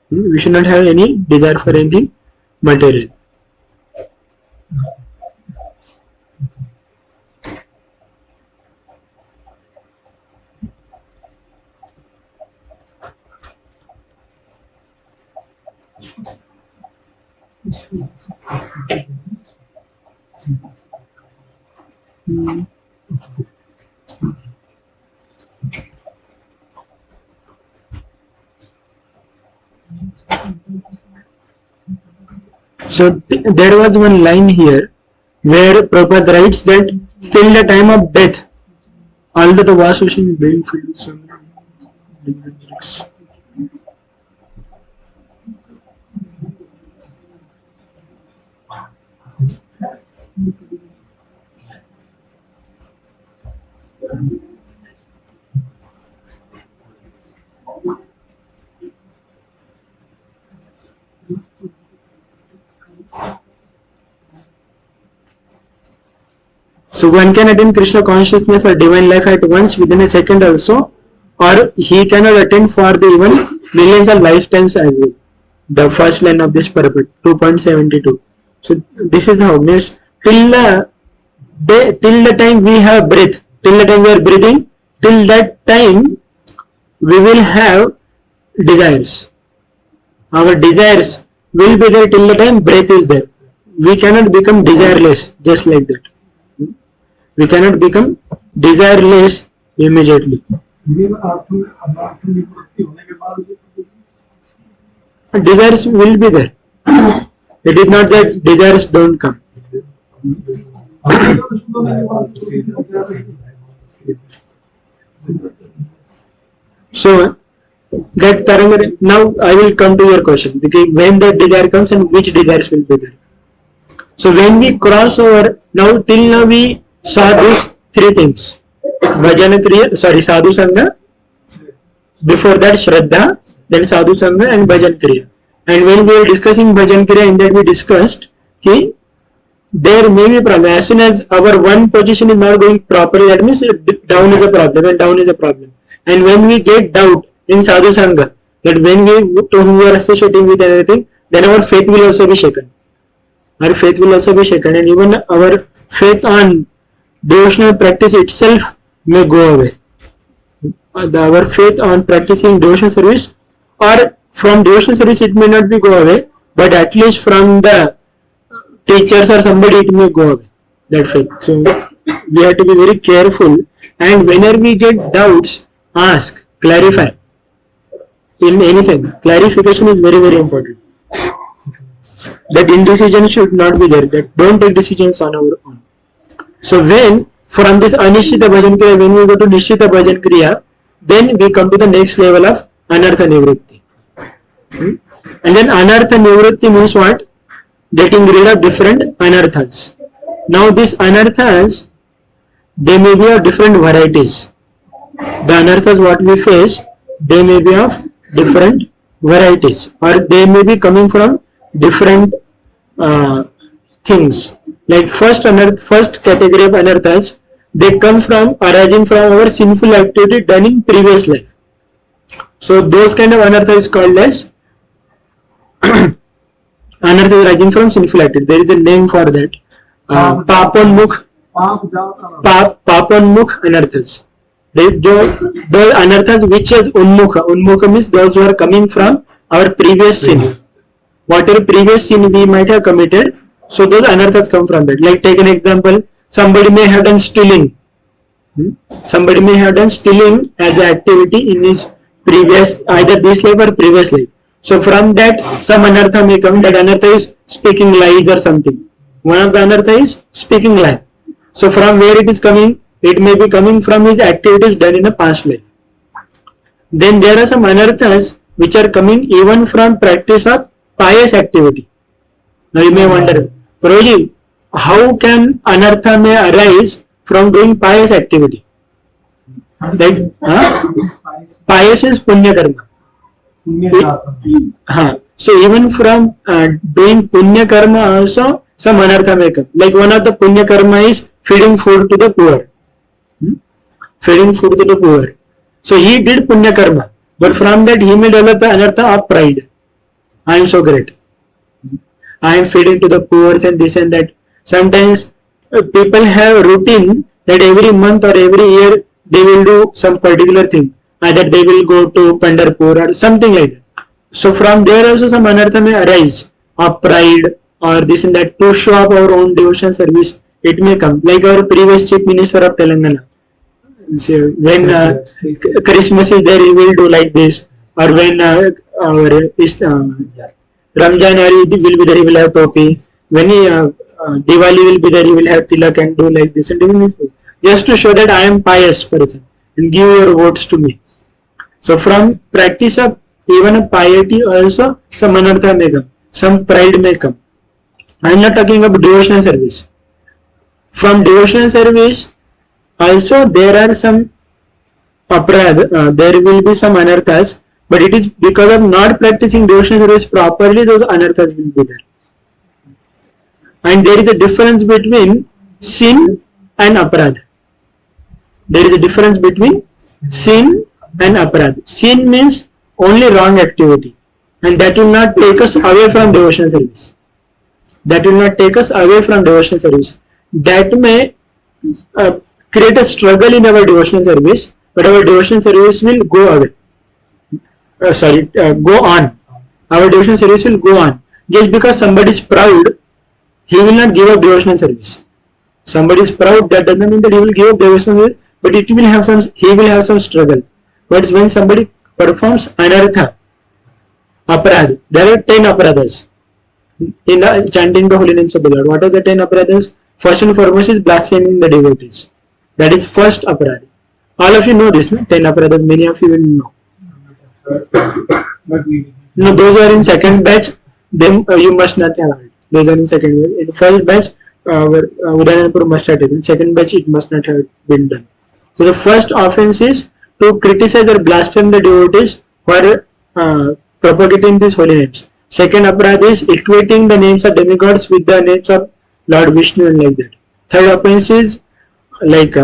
We should not have any desire for anything material. So there was one line here where Prabhupada writes that till the time of death, although the vast ocean is being filled with some so one can attain Krishna consciousness or divine life at once within a second also, or he cannot attain for the even millions of lifetimes as well. The first line of this purport, 2.72. So this is how means till the time we have breath, till the time we are breathing, till that time we will have desires. Our desires will be there till the time breath is there. We cannot become desireless just like that. We cannot become desireless immediately. Desires will be there. It is not that desires don't come. So that Taranga, now I will come to your question. When that desire comes and which desires will be there. So when we cross over, now till now we saw these three things. Bhajan Kriya, Sadhu Sangha, before that Shraddha, then Sadhu Sangha and Bhajan Kriya. And when we were discussing Bhajan Kriya, in that we discussed that there may be problem. As soon as our one position is not going properly, that means down is a problem and down is a problem. And when we get doubt in Sadhu Sangha, that when we are associating with anything, then our faith will also be shaken. Our faith will also be shaken, and even our faith on devotional practice itself may go away. Our faith on practicing devotional service, or from devotional service it may not be go away, but at least from the teachers or somebody it may go away, that faith. So we have to be very careful, and whenever we get doubts, ask, clarify in anything. Clarification is very, very important. That indecision should not be there. That don't take decisions on our own. So when from this Anishtita Bhajan Kriya, when we go to Nishtita Bhajan Kriya, then we come to the next level of Anartha Nivritti. And then Anartha Nivritti means what? Getting rid of different anarthas. Now these anarthas, they may be of different varieties. The anarthas what we face, they may be of different varieties, or they may be coming from different things. Like first category of anarthas, they come from arising from our sinful activity done in previous life. So those kind of anartha is called as anartha arising from sinful activity. There is a name for that. Paponmukh anarthas. Those anarthas which is unmukha means those who are coming from our previous sin. Whatever previous sin we might have committed, so those anarthas come from that. Like take an example, somebody may have done stealing. Somebody may have done stealing as an activity in his previous, either this life or previous life. So from that some anartha may come. That anartha is speaking lies or something. One of the anartha is speaking lie. So from where it is coming? It may be coming from his activities done in a past life. Then there are some anarthas which are coming even from practice of pious activity. Now you may wonder, Prabhuji, how can anartha may arise from doing pious activity? Like, pious is punya karma. So even from doing punya karma also some anartha may come. Like one of the punya karma is feeding food to the poor. Feeding food to the poor. So he did punya karma, but from that he may develop the anartha of pride. I am so great. I am feeding to the poor and this and that. Sometimes people have a routine that every month or every year they will do some particular thing. Either they will go to Pandharpur or something like that. So from there also some anartha may arise of pride or this and that to show up our own devotion service. It may come. Like our previous Chief Minister of Telangana. So when Christmas is there, he will do like this. Or when our Ramjan or Eid will be there, he will have topi. When he, Diwali will be there, he will have tilak and do like this and do just to show that I am pious person and give your votes to me. So from practice of even a piety also some anartha may come, some pride may come. I am not talking about devotional service. From devotional service also there are some aparadh, there will be some anarthas, but it is because of not practicing devotional service properly, those anarthas will be there. And there is a difference between sin and aparadh. There is a difference between sin and aparadh. Sin means only wrong activity, and that will not take us away from devotional service. That will not take us away from devotional service. That may create a struggle in our devotional service, but our devotional service will go away. Go on. Our devotional service will go on. Just because somebody is proud, he will not give up devotional service. Somebody is proud, that doesn't mean that he will give up devotional service, but he will have some struggle. But when somebody performs anartha, aparadh, there are 10 aparadhas in chanting the holy names of the Lord. What are the 10 aparadhas? First and foremost is blaspheming the devotees. That is first aparadha. All of you know this, no? 10 aparadhas, many of you will know. No, those are in second batch. Them you must not have heard. Those are in second batch. In the first batch, Udayanapur must have taken. Second batch, it must not have been done. So the first offense is to criticize or blaspheme the devotees for propagating these holy names. Second aparadha is equating the names of demigods with the names of Lord Vishnu and like that. Third offense is like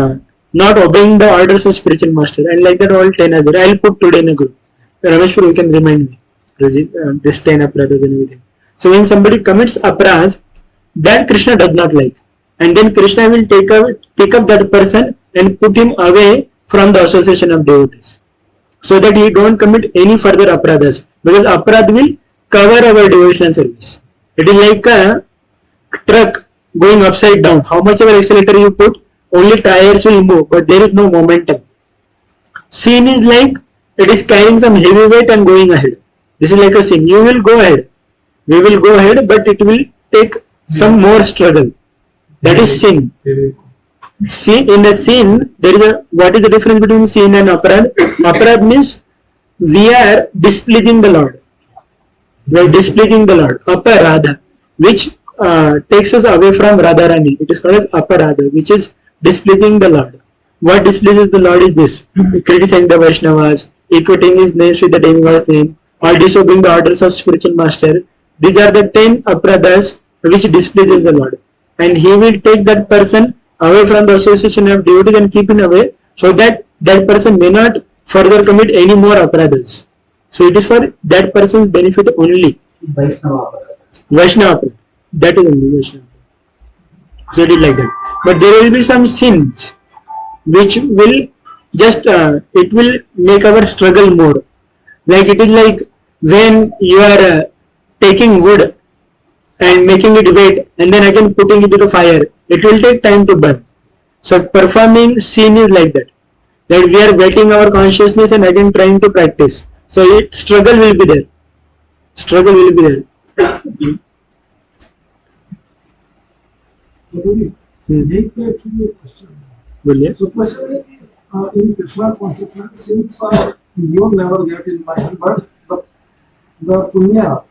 not obeying the orders of spiritual master, and like that all 10 other. I will put today in a group. Rameshwar, you can remind me this 10 aparadhas and everything. So when somebody commits aparadh, that Krishna does not like, and then Krishna will pick up that person and put him away from the association of devotees, so that he don't commit any further aparadhas, because aparadh will cover our devotional service. It is like a truck going upside down. How much of accelerator you put, only tires will move, but there is no momentum. Sin is like it is carrying some heavy weight and going ahead. This is like a sin. You will go ahead. We will go ahead, but it will take some more struggle. That is sin. See, in the sin, there is what is the difference between sin and aparadh? Aparadh means we are displeasing the Lord. We are displeasing the Lord. Aparadha, which takes us away from Radharani. It is called as aparadha, which is displeasing the Lord. What displeases the Lord is this: criticizing the Vaishnavas, equating his names with the demigod's name, or disobeying the orders of spiritual master. These are the 10 aparadhas which displeases the Lord, and he will take that person away from the association of devotees and keep him away, so that that person may not further commit any more aparadhas. So it is for that person's benefit only. Vaishnava aparadha. That is only Vaishnava. So it is like that. But there will be some sins which will just it will make our struggle more. Like it is like when you are taking wood and making it wet, and then again putting it to the fire. It will take time to burn. So performing sin is like that. That we are wetting our consciousness and again trying to practice. So struggle will be there. Struggle will be there. So question is, in Krishna consciousness, since you never get in mind, but the punya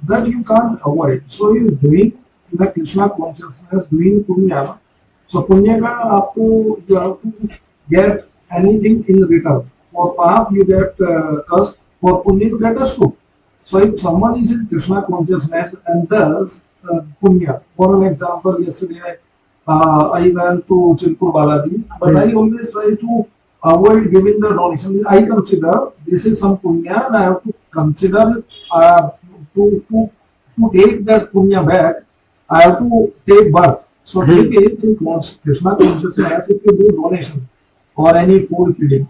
that you can't avoid. So you doing the Krishna consciousness, doing punya. So punya ka aapko, you have to get anything in return. For pap you get trust, for punya you get a suit. So if someone is in Krishna consciousness and does punya, for an example, yesterday I went to Chilpur Balaji, but I always try to avoid giving the donation. I consider this is some punya and I have to consider to take that punya back, I have to take birth. So take it in Krishna consciousness, if you do donation or any food feeding,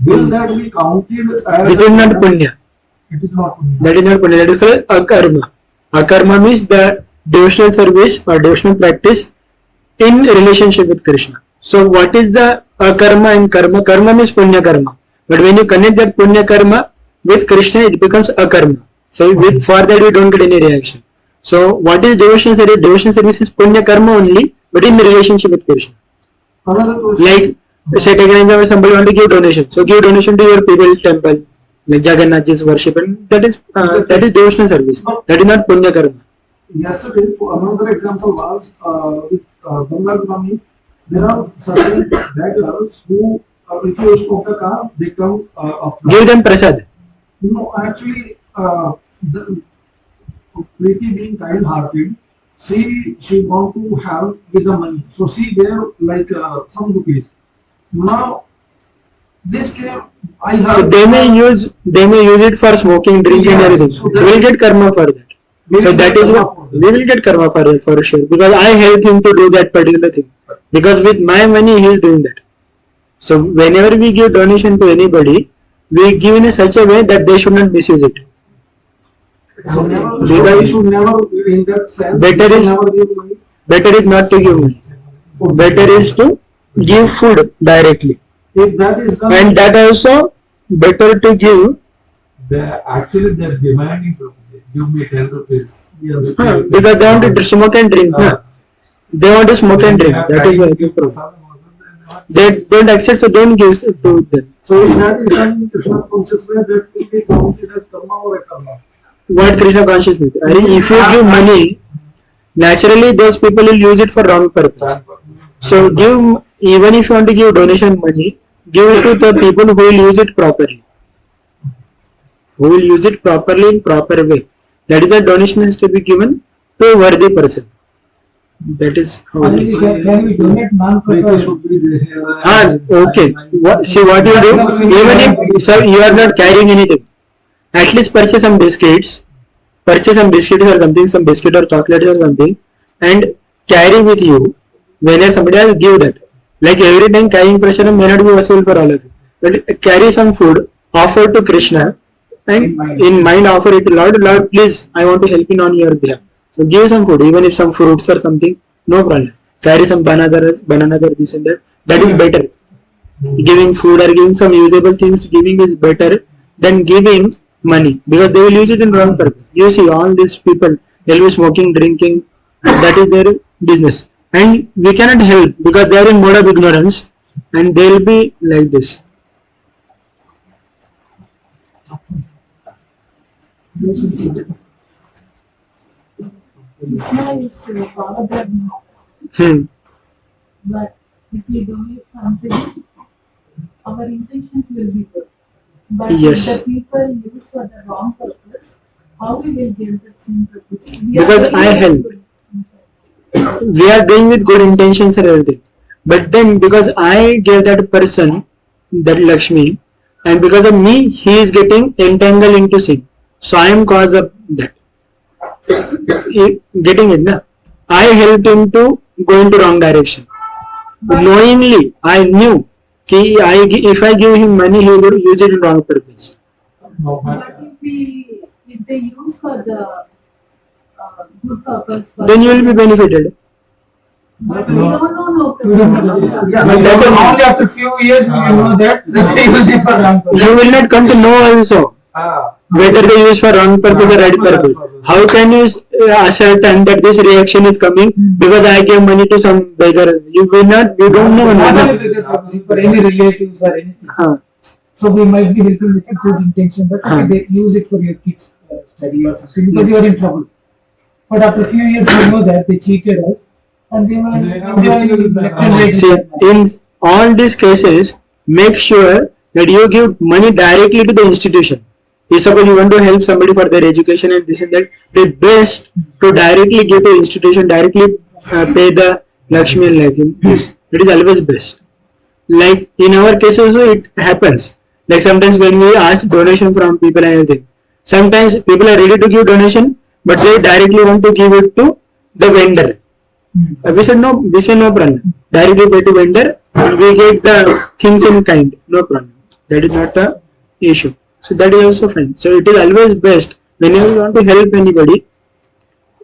will that be counted as... It is not punya. It is not punya. That is not punya. That is called akarma. Akarma means the devotional service or devotional practice in relationship with Krishna. So what is the akarma and karma? Karma means punya karma. But when you connect that punya karma with Krishna, it becomes akarma. So for that we don't get any reaction. So what is devotional service? Devotional service is punya karma only, but in the relationship with Krishna. Another question. Like say take an example, somebody want to give donation. So give donation to your people's temple, like Jagannath's worship, and that is devotional service. That is not punya karma. Yesterday, for another example was with Bangalore. There are certain beggars who, if you stop the car, they come up. Give them prasad. No, actually, the Preeti being kind-hearted, she want to help with the money. So she gave like some rupees. Now, this came, I have. So they may use it for smoking, drinking, and everything. So we will get karma for that. So that is what we will get karma for that for sure. Because I helped him to do that particular thing. Because with my money he is doing that. So whenever we give donation to anybody, we give in such a way that they should not misuse it. We should never, in that sense, Better is- never give money. Better is not to give money. Better is to give food directly. If that is done, And that also better to give They're demanding from me, give me 10 rupees. because they want to smoke and drink. They want to smoke and drink. That is why I give problem. They don't accept, so don't give to them. so if that is done in Krishna consciousness, that will be counted as karma or a karma. What Krishna consciousness? If you give money, naturally those people will use it for wrong purpose. So give, even if you want to give donation money, give it to the people who will use it properly. Who will use it properly in proper way. That is a donation has to be given to a worthy person. That is how it is. Can we donate Preeti should be there. Okay. See what you do, even if sir, you are not carrying anything, at least purchase some biscuits or something, some biscuit or chocolates or something, and carry with you. Whenever somebody else give that. Like every time carrying prasadam may not be possible for all of you. But carry some food, offer to Krishna, and in mind offer it to Lord, Lord, please, I want to help in on your behalf. So give some food, even if some fruits or something, no problem. Carry some banana, this and that. That is better. Giving food or giving some usable things, giving is better than giving money, because they will use it in wrong purpose. You see, all these people, they will be smoking, drinking, that is their business. And we cannot help because they are in mode of ignorance and they will be like this. Krishna is Father, but if we donate something, our intentions will be good. But Yes. if the people use for the wrong purpose, how we will get that same purpose? Because I help. We are doing with good intentions and everything. But then because I gave that person, that Lakshmi, and because of me, he is getting entangled into sin. So I am cause of that. Getting it, na? I helped him to go into wrong direction. Knowingly, I knew if I give him money, he will use it in wrong purpose. No, But if they use for the good purpose, Then you will be benefited. But we don't know. Yeah, But that will- Only after few years we know that they use it for wrong purpose. You will not come to know also whether they use for wrong purpose or right purpose. How can you ascertain that this reaction is coming because I gave money to some beggar? You will not. You don't know. Not No. only with the purpose, for any relatives or anything. Huh. So we might be helping with a good intention, but okay, they use it for your kids' study or something because you are in trouble. But after a few years, we know that they cheated us, and they were enjoying See, in all these cases, make sure that you give money directly to the institution. If suppose you want to help somebody for their education and this and that, the best to directly give to institution, directly pay the Lakshmi and like this. It is always best. Like in our case also it happens. Like sometimes when we ask donation from people and everything, sometimes people are ready to give donation, but they directly want to give it to the vendor. We said no problem. Directly pay to vendor and we get the things in kind. No problem. That is not a issue. So that is also fine. So it is always best whenever you want to help anybody.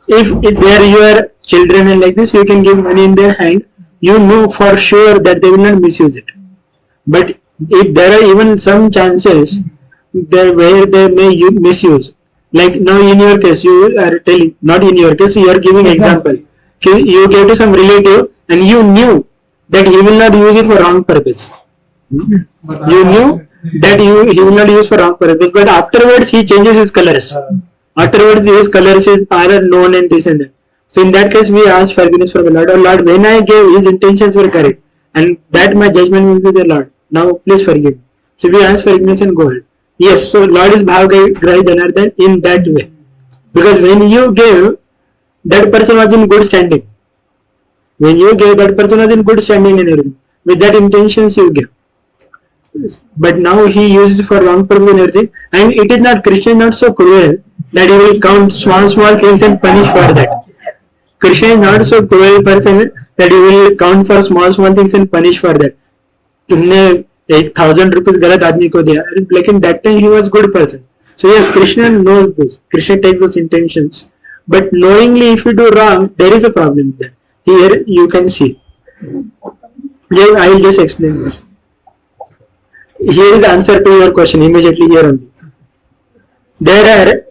If they are your children and like this, you can give money in their hand. You know for sure that they will not misuse it. But if there are even some chances where they may misuse, Like now in your case, you are telling, not in your case, you are giving example. You gave to some relative and you knew that he will not use it for wrong purpose. You knew that he will not use for wrong purpose, but afterwards he changes his colors. Afterwards his colors are known and this and that. So in that case we ask forgiveness from the Lord. Oh Lord, when I gave, his intentions were correct, and that my judgment will be the Lord. Now please forgive me. So we ask forgiveness and go ahead. Yes, so Lord is Bhavgrahi Janardhan in that way. Because when you gave, that person was in good standing. When you gave, that person was in good standing and everything. With that intentions you gave. But now he used it for wrong purpose and everything. And it is not, Krishna is not so cruel that he will count small things and punish for that. Krishna is not so cruel person that he will count for small things and punish for that. तुमने 1,000 rupees गलत आदमी को दिया, लेकिन that time he was good person. So yes, Krishna knows this. Krishna takes those intentions. But knowingly if you do wrong, there is a problem there. Here you can see. Yeah, I will just explain this. Here is the answer to your question immediately here only. There are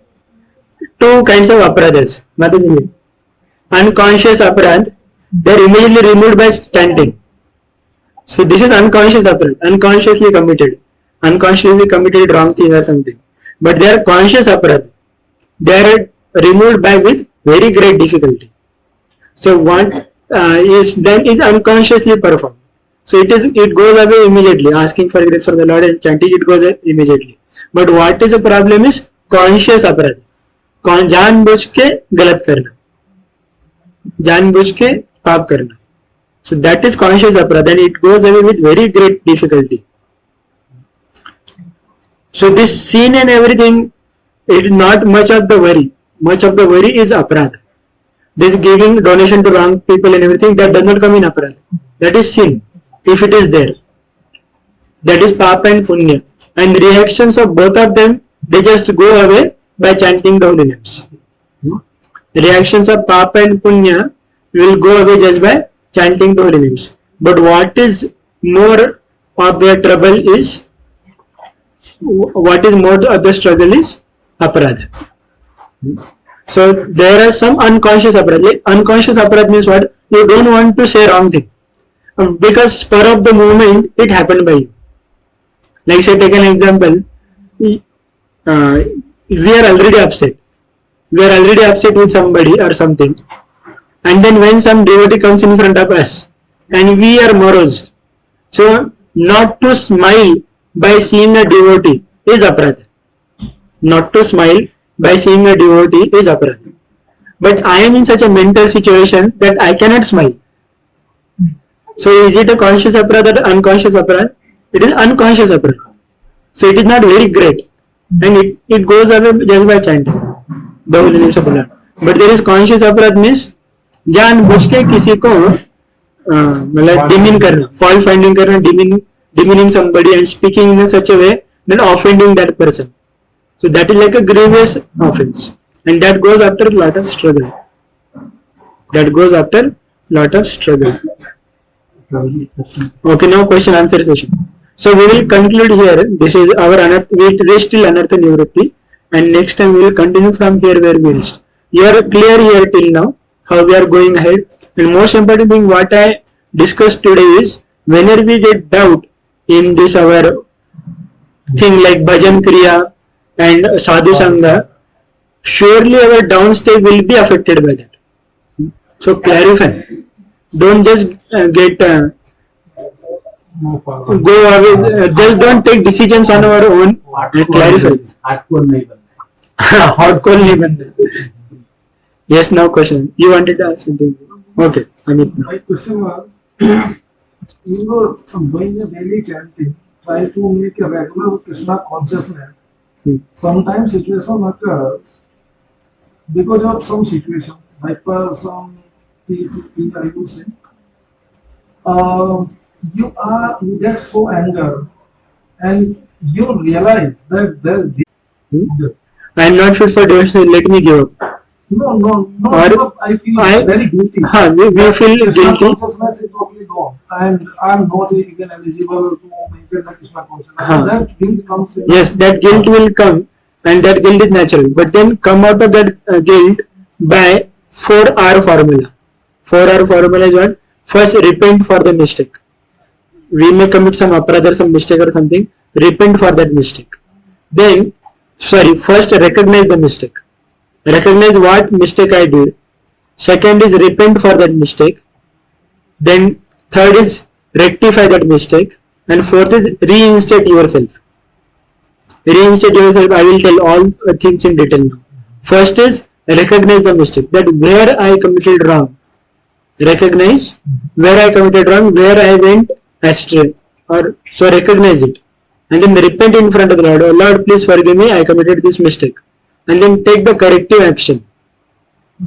two kinds of aparadhas. Madhurya. Unconscious aparadh, they are immediately removed by chanting. So this is unconscious aparadh, unconsciously committed wrong thing or something. But they are conscious aparadh. They are removed by with very great difficulty. So what is done is unconsciously performed. So it goes away immediately. Asking for grace from the Lord and chanting, it goes away immediately. But what is the problem is conscious aparadh. जानबूझ के गलत करना, जानबूझ के पाप करना. So that is conscious aparadh and it goes away with very great difficulty. So this sin and everything, it is not much of the worry. Much of the worry is aparadh. This giving donation to wrong people and everything, that does not come in aparadh. That is sin, if it is there. That is papa and punya. And the reactions of both of them, they just go away by chanting the holy names. The reactions of papa and punya will go away just by chanting the holy names. But what is more of their trouble is, what is more of the struggle is aparadh. So there are some unconscious aparadh. Like unconscious aparadh means what? You don't want to say wrong thing, because spur of the moment it happened by you. Like say, take an example. We are already upset. We are already upset with somebody or something, and then when some devotee comes in front of us and we are morose, so not to smile by seeing a devotee is aparadh. Not to smile by seeing a devotee is aparadh. But I am in such a mental situation that I cannot smile. So is it a conscious aparadh or unconscious aparadh? It is unconscious aparadh. So it is not very great, and it goes away just by chanting the holy names of the Lord. But there is conscious aparadh means जानबूझ के किसी को मतलब demean करना, fault finding करना, demeaning somebody and speaking in such a way that offending that person. So that is like a grievous offense, and that goes after a lot of struggle. That goes after lot of struggle. Okay, now question answer session. So we will conclude here. This is our Anartha. We reached till Anartha Nivritti, and next time we will continue from here where we reached. You are clear here till now how we are going ahead. And most important thing what I discussed today is, whenever we get doubt in this our thing like Bhajan Kriya and Sadhu Sangha, surely our downstep will be affected by that. So clarify. Don't just go away. Just don't take decisions on our own. And clarify. Hardcore nahi banna. Yes, now question. You wanted to ask something. Okay, Amit. My question was, doing a daily chanting, try to make a regular Krishna consciousness. Sometimes situation occurs because of some situation, like for some people are using. You get so angry and you realize that there. I am not fit for devotion. Let me give up. No. I feel very guilty. We feel guilty. Consciousness is totally gone, and I'm not even eligible to maintain the Krishna consciousness. That guilt comes in. Yes, that guilt will come and that guilt is natural. But then come out of that guilt by 4R formula. 4R formula is what? First, repent for the mistake. We may commit some aparadha, some mistake or something. Repent for that mistake. Then, first recognize the mistake. Recognize what mistake I did. Second is repent for that mistake. Then third is rectify that mistake. And fourth is reinstate yourself. Reinstate yourself. I will tell all things in detail now. First is recognize the mistake. That where I committed wrong. Recognize where I committed wrong, where I went astray. So recognize it. And then repent in front of the Lord. Oh Lord, please forgive me. I committed this mistake. And then take the corrective action.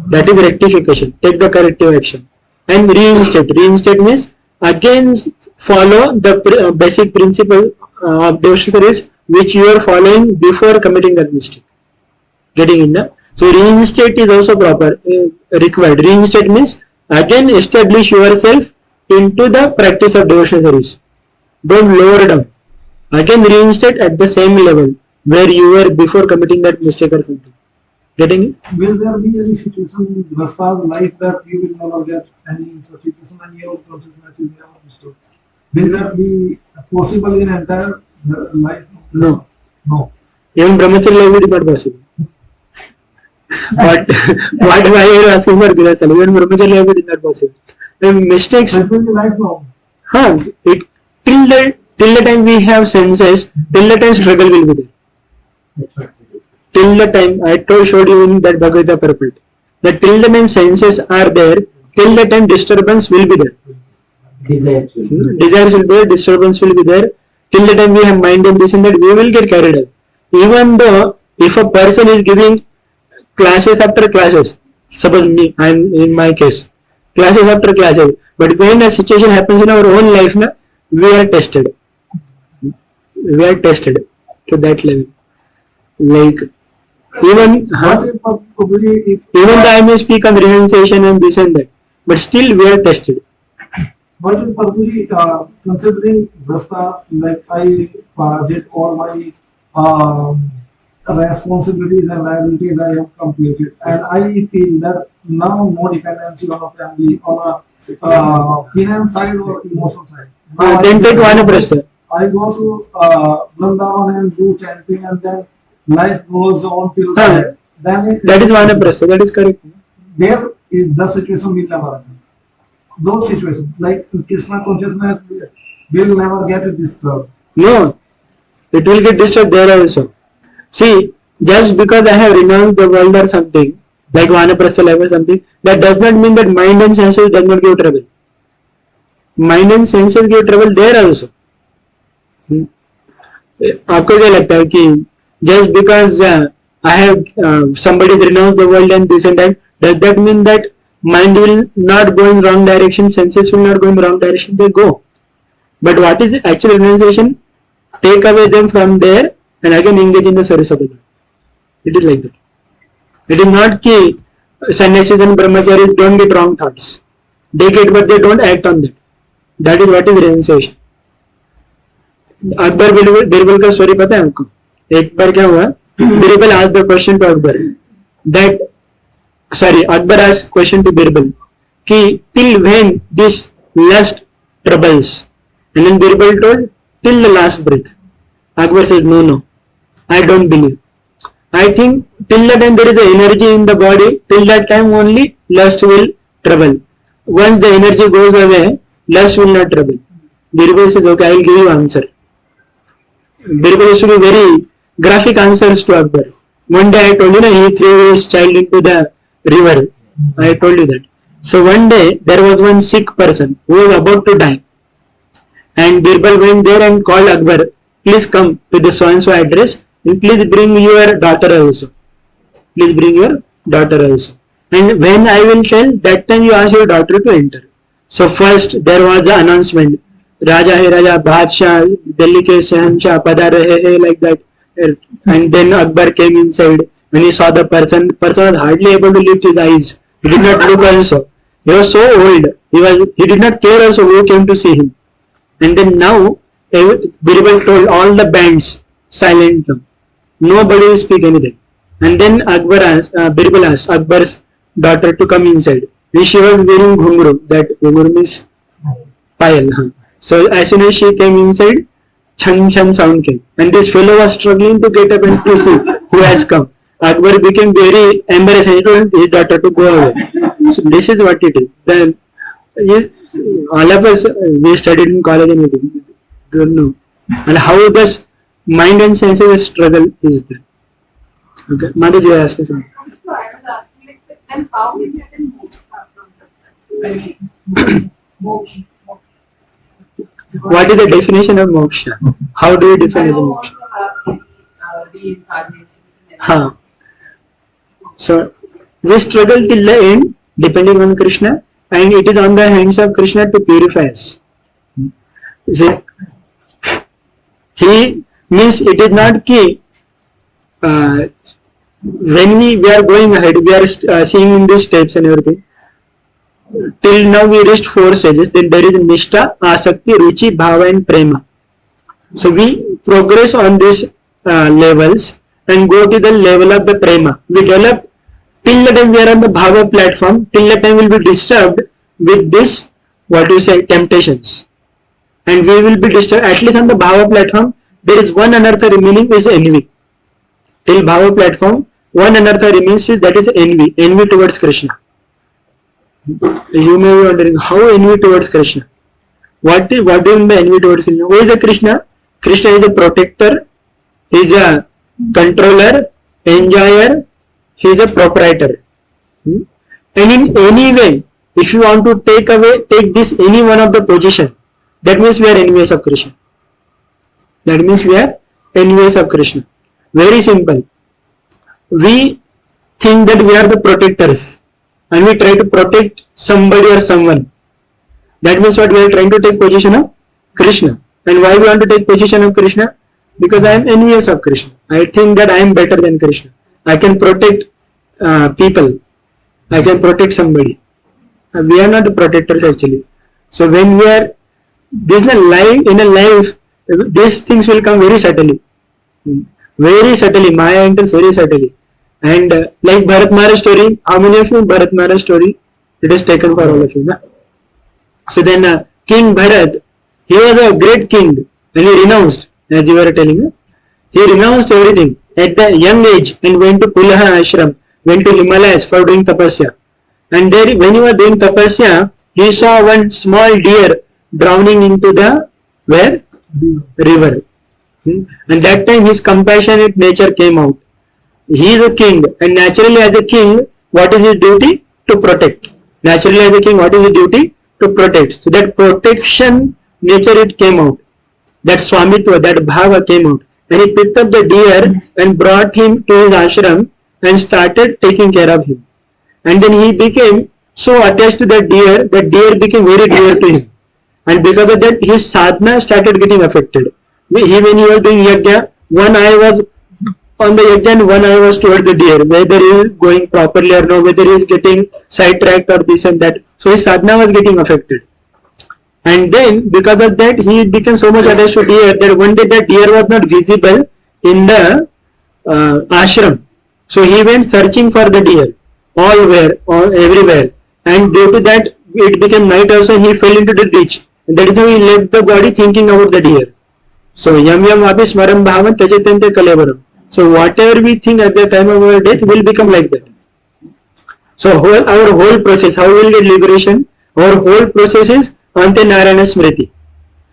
That is rectification. Take the corrective action. And reinstate. Reinstate means again follow the basic principle of devotional service which you are following before committing that mistake. Getting in now? So reinstate is also proper, required. Reinstate means again establish yourself into the practice of devotional service. Don't lower down. Again reinstate at the same level where you were before committing that mistake or something. Getting it? Will there be any situation in Rasta's life that you will never get any such situation and your consciousness is never disturbed? Will that be possible in entire life? No. No. Even brahmacharya life is not possible. But why are you asking for Kriya? Even brahmacharya life is not possible. The mistakes. That will be lifelong. Till the time we have senses, till the time struggle will be there. Till the time, I showed you in that Bhagavad Gita purport, that till the time senses are there, till the time disturbance will be there. Desires will be there, disturbance will be there. Till the time we have mind and this and that, we will get carried away. Even though, if a person is giving classes after classes, suppose me, I am in my case, classes after classes, but when a situation happens in our own life, we are tested. We are tested to that level. Like, even though I may speak on renunciation and this and that, but still we are tested. But in Prabhuji, considering Rasta, like I did all my responsibilities and liabilities I have completed, and I feel that now no dependency on a family, on a finance side or emotional side. Then take Vanaprastha. I go to Vrindavan and do chanting, and then life goes on till That is Vanaprastha, that is correct. There is the situation will never happen. Those situations, like Krishna consciousness, will never get disturbed. No, it will get disturbed there also. See, just because I have renounced the world or something, like Vanaprastha life or something, that does not mean that mind and senses does not give trouble. Mind and senses give trouble there also. आपको क्या लगता है कि just because I have somebody renounced the world and this and that, does that mean that mind will not go in wrong direction, senses will not go in wrong direction? They go. But what is actual renunciation? Take away them from there and again engage in the service of the Lord. It is like that. It is not कि sannyasis and brahmacharis don't get wrong thoughts. They get, but they don't act on that. That is what is renunciation. Akbar Birbal का story पता है आपको? एक बार क्या हुआ? Birbal asked the question to Akbar that, Akbar asked question to Birbal कि till when this lust troubles, and then Birbal told till the last breath. Akbar says no, I don't believe. I think till the time there is a energy in the body, till that time only lust will trouble. Once the energy goes away, lust will not trouble. Birbal says okay, I will give you answer. Birbal used to give very graphic answers to Akbar. One day I told you he threw his child into the river. I told you that. So one day there was one sick person who was about to die, and Birbal went there and called Akbar, please come to the so and so address and please bring your daughter also. Please bring your daughter also. And when I will tell, that time you ask your daughter to enter. So first there was the announcement, Raja hai Raja, Bhajan, Delhi ke Shahanshah, Padar hai, like that. And then Akbar came inside. When he saw the person was hardly able to lift his eyes. He did not look also. He was so old. He did not care also who came to see him. And then now, Birbal told all the bands, silent now. Nobody will speak anything. And then Birbal asked Akbar's daughter to come inside. And she was wearing ghungru. That ghungru means payal. So as soon as she came inside, chhan chhan sound came. And this fellow was struggling to get up and to see who has come. Akbar became very embarrassed and he told his daughter to go away. So this is what it is. Then all of us, we studied in college and we don't know. And how this mind and senses struggle is there. Okay, Madhurya asked me something. So I was asking, like, then how we get in moksha from moksha? What is the definition of moksha? How do you define the moksha? Huh. So we struggle till the end, depending on Krishna, and it is on the hands of Krishna to purify us. See, he means it is not key. When we are going ahead, we are seeing in these steps and everything. Till now we reached 4 stages. Then there is Nishtha, Asakti, Ruchi, Bhava and Prema. So we progress on these levels and go to the level of the Prema. We develop till the time we are on the Bhava platform, till the time we will be disturbed with this, what you say, temptations. And we will be disturbed, at least on the Bhava platform, there is one Anartha remaining is envy. Till Bhava platform, one Anartha remains is that is envy towards Krishna. You may be wondering, how envy towards Krishna? What do you mean by envy towards Krishna? Who is the Krishna? Krishna is a protector, he is a controller, enjoyer, he is a proprietor. And in any way, if you want to take this any one of the position, that means we are envious of Krishna. That means we are envious of Krishna. Very simple. We think that we are the protectors and we try to protect somebody or someone. That means what, we are trying to take position of Krishna. And why we want to take position of Krishna? Because I am envious of Krishna. I think that I am better than Krishna. I can protect people. I can protect somebody. We are not the protectors actually. So when we are in a life, these things will come very subtly. Very subtly. Maya enters very subtly. And like Bharat Maharaj story, how many of you Bharat Maharaj story? It is taken for all of you. Na? So then King Bharat, he was a great king and he renounced, as you were telling. He renounced everything at the young age and went to Pulaha ashram, went to Himalayas for doing tapasya. And there, when he was doing tapasya, he saw one small deer drowning into the river. And that time his compassionate nature came out. He is a king, and naturally as a king, what is his duty? To protect. Naturally as a king, what is his duty? To protect. So that protection nature, it came out. That swamitva, that bhava came out. And he picked up the deer and brought him to his ashram and started taking care of him. And then he became so attached to that deer became very dear to him. And because of that, his sadhana started getting affected. When he was doing yajna, one eye was on the yajna and one eye was toward the deer, whether he is going properly or no, whether he is getting sidetracked or this and that. So his sadhana was getting affected. And then because of that, he became so much attached to deer that one day that deer was not visible in the ashram. So he went searching for the deer everywhere. And due to that, it became night also and he fell into the ditch. And that is how he left the body thinking about the deer. So yam yam api smaram bhavan tajatante kalevaram. So whatever we think at the time of our death will become like that. So our whole process, how we will get liberation? Our whole process is Ante Narayana Smriti.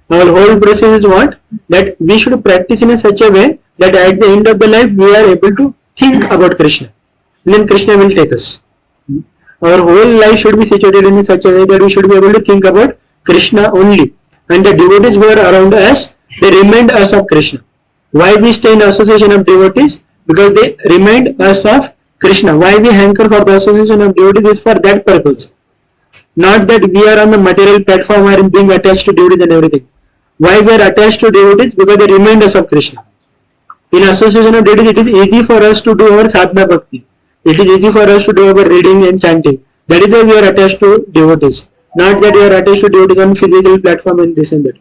Our whole process is what? That we should practice in such a way that at the end of the life we are able to think about Krishna. And then Krishna will take us. Our whole life should be situated in such a way that we should be able to think about Krishna only. And the devotees who are around us, they remind us of Krishna. Why we stay in association of devotees? Because they remind us of Krishna. Why we hanker for the association of devotees is for that purpose. Not that we are on the material platform or being attached to devotees and everything. Why we are attached to devotees? Because they remind us of Krishna. In association of devotees, it is easy for us to do our sadhana bhakti. It is easy for us to do our reading and chanting. That is why we are attached to devotees. Not that we are attached to devotees on physical platform and this and that.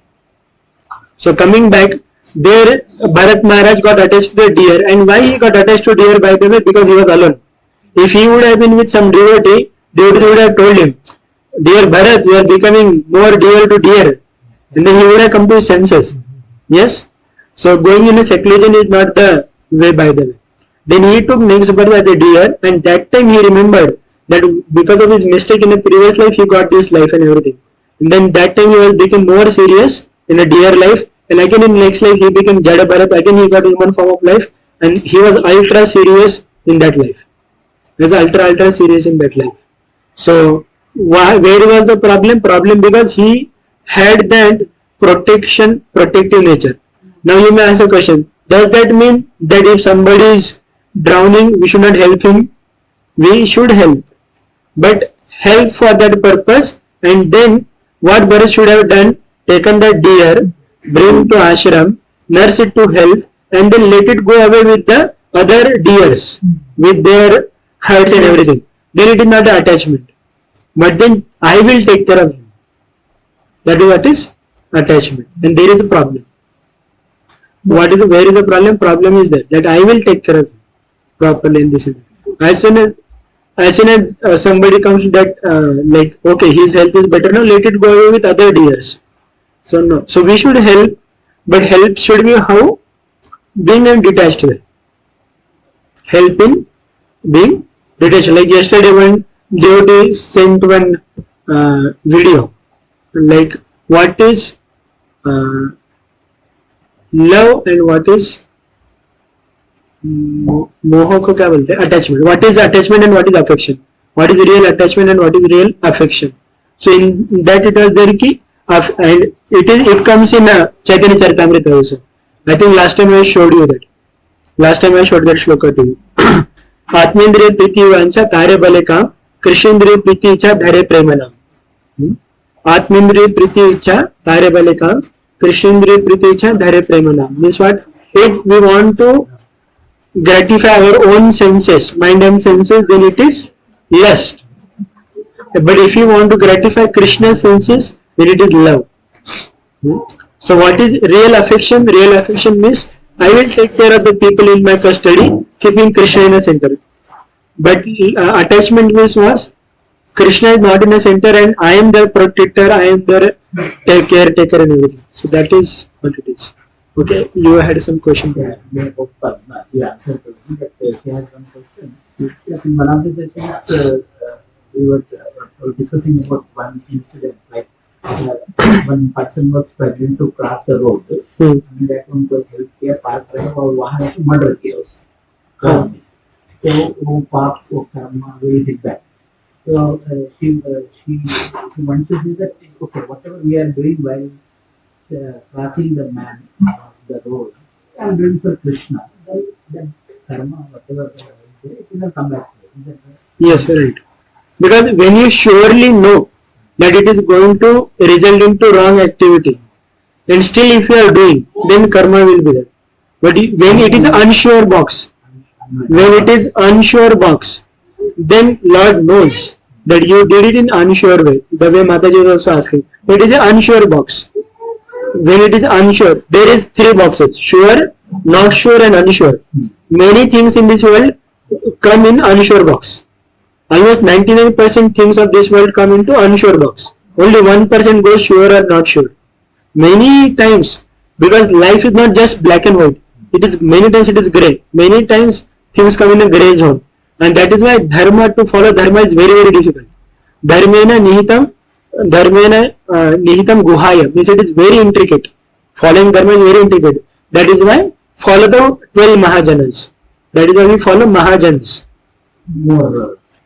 So coming back, There Bharat Maharaj got attached to a deer, and why he got attached to deer, by the way? Because he was alone. If he would have been with some devotee, devotee would have told him, "Dear Bharat, you are becoming more dear to deer," and then he would have come to his senses. Yes. So going in a seclusion is not the way, by the way. Then he took next birth as a deer, and that time he remembered that because of his mistake in a previous life, he got this life and everything. And then that time he was become more serious in a deer life, and again in next life he became Jada Bharat. Again he got human form of life, and he was ultra serious in that life. He was ultra serious in that life. So where was the problem? Problem because he had that protective nature. Now you may ask a question: does that mean that if somebody is drowning, we should not help him? We should help, but help for that purpose. And then what Bharat should have done? Taken that deer, bring to ashram, nurse it to health, and then let it go away with the other deers, with their herds and everything. Then it is not an attachment. But then I will take care of him. That is what is attachment. And there is a problem. Where is the problem? Problem is that I will take care of him properly in this. As soon as somebody comes that like, okay, his health is better now, let it go away with other deers. So no. So we should help, but help should be how? Being in detached way. Help in being detached. Like yesterday when devotee sent one video, like what is love and what is मोह को क्या बोलते हैं? Attachment. What is attachment and what is affection? What is real attachment and what is real affection? So in that it was there ki, and it comes in Chaitanya Charitamrita also. I think last time I showed you that. Last time I showed that shloka to you. आत्मेंद्रिय Preeti वांछा तारे बले काम, कृष्णेंद्रिय प्रीती इच्छा धरे प्रेम नाम. आत्मेंद्रिय प्रीती इच्छा तारे बले काम, कृष्णेंद्रिय प्रीती इच्छा धरे प्रेम नाम. Means what? If we want to gratify our own senses, mind and senses, then it is lust. But if you want to gratify Krishna's senses, then it is love. So what is real affection? Real affection means I will take care of the people in my custody, keeping Krishna in a center. But attachment means what? Krishna is not in a center and I am their protector, I am their caretaker and everything. So that is what it is. Okay, you had some question there. Yeah, but she has one question. In one of the sessions, we were discussing about one incident, like one person was struggling to cross the road, and that one was healthcare partner और वहाँ एक murder किया उसने. तो वो पाप वो कर्म will hit back. So she wants to do that. Okay, whatever we are doing while crossing the man of the road, I am doing for Krishna. That karma, whatever it will come back to it. Yes, right. Because when you surely know that it is going to result into wrong activity, and still if you are doing, then karma will be there. But when it is unsure box, then Lord knows that you did it in unsure way. The way Mataji was also asking, it is an unsure box. When it is unsure, there is three boxes: sure, not sure, and unsure. Many things in this world come in unsure box. Almost 99% things of this world come into unsure box. Only 1% goes sure or not sure. Many times, because life is not just black and white. It is many times it is grey. Many times things come in a grey zone, and that is why dharma, to follow dharma, is very, very difficult. Dharmena nihitam guhaya, means it is very intricate. Following dharma is very intricate. That is why follow the 12 Mahajanas. That is why we follow Mahajans.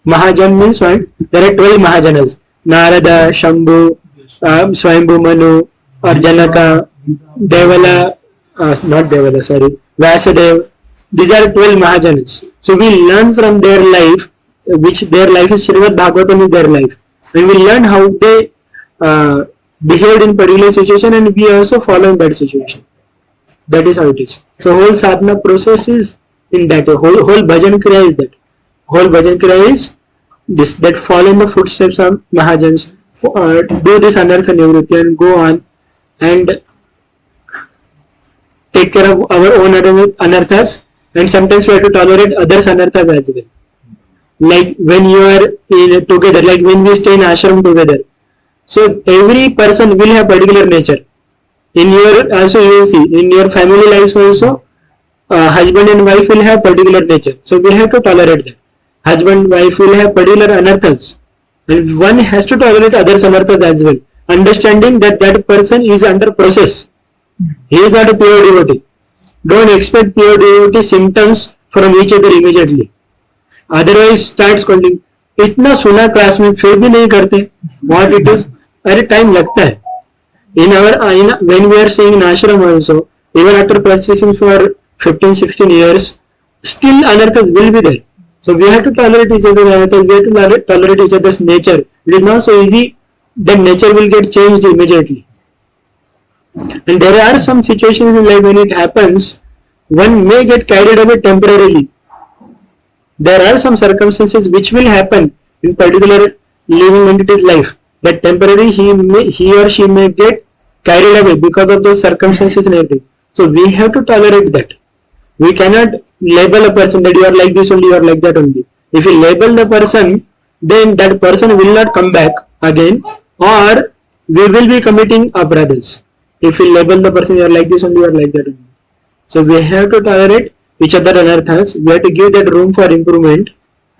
Mahajan means what? There are 12 Mahajanas: Narada, Shambhu, Swayambhu Manu, or Janaka, Devala, Vasudev. These are 12 Mahajanas. So we learn from their life, which their life is Srimad Bhagavatam is their life. And we learn how they behaved in particular situation, and we also follow in that situation. That is how it is. So whole sadhana process is in that. Whole bhajan kriya is that. Whole bhajan kriya is this, that follow in the footsteps of Mahajans, do this Anartha Nivritti and go on, and take care of our own anarthas, and sometimes we have to tolerate others' anarthas as well. Like when you are together, like when we stay in ashram together. So every person will have particular nature. In your also you will see in your family lives also, husband and wife will have particular nature. So we have to tolerate that. Husband wife will have particular anarthas, and one has to tolerate others' anarthas as well. Understanding that that person is under process. He is not a pure devotee. Don't expect pure devotee symptoms from each other immediately. Otherwise start scolding. इतना सुना class में फिर भी नहीं करते. What it is? अरे time लगता है. When we are seeing in ashram also, even after practicing for 15-16 years, still anarthas will be there. So we have to tolerate each other's anarthas. We have to tolerate each other's nature. It is not so easy. Then nature will get changed immediately. And there are some situations like when it happens, one may get carried away temporarily. There are some circumstances which will happen in particular living entity's life that temporarily he or she may get carried away because of those circumstances and everything. So we have to tolerate that. We cannot label a person that you are like this only, you are like that only. If you label the person, then that person will not come back again, or we will be committing aparadhas. If we label the person you are like this only, you are like that only. So we have to tolerate each other anarthas. We have to give that room for improvement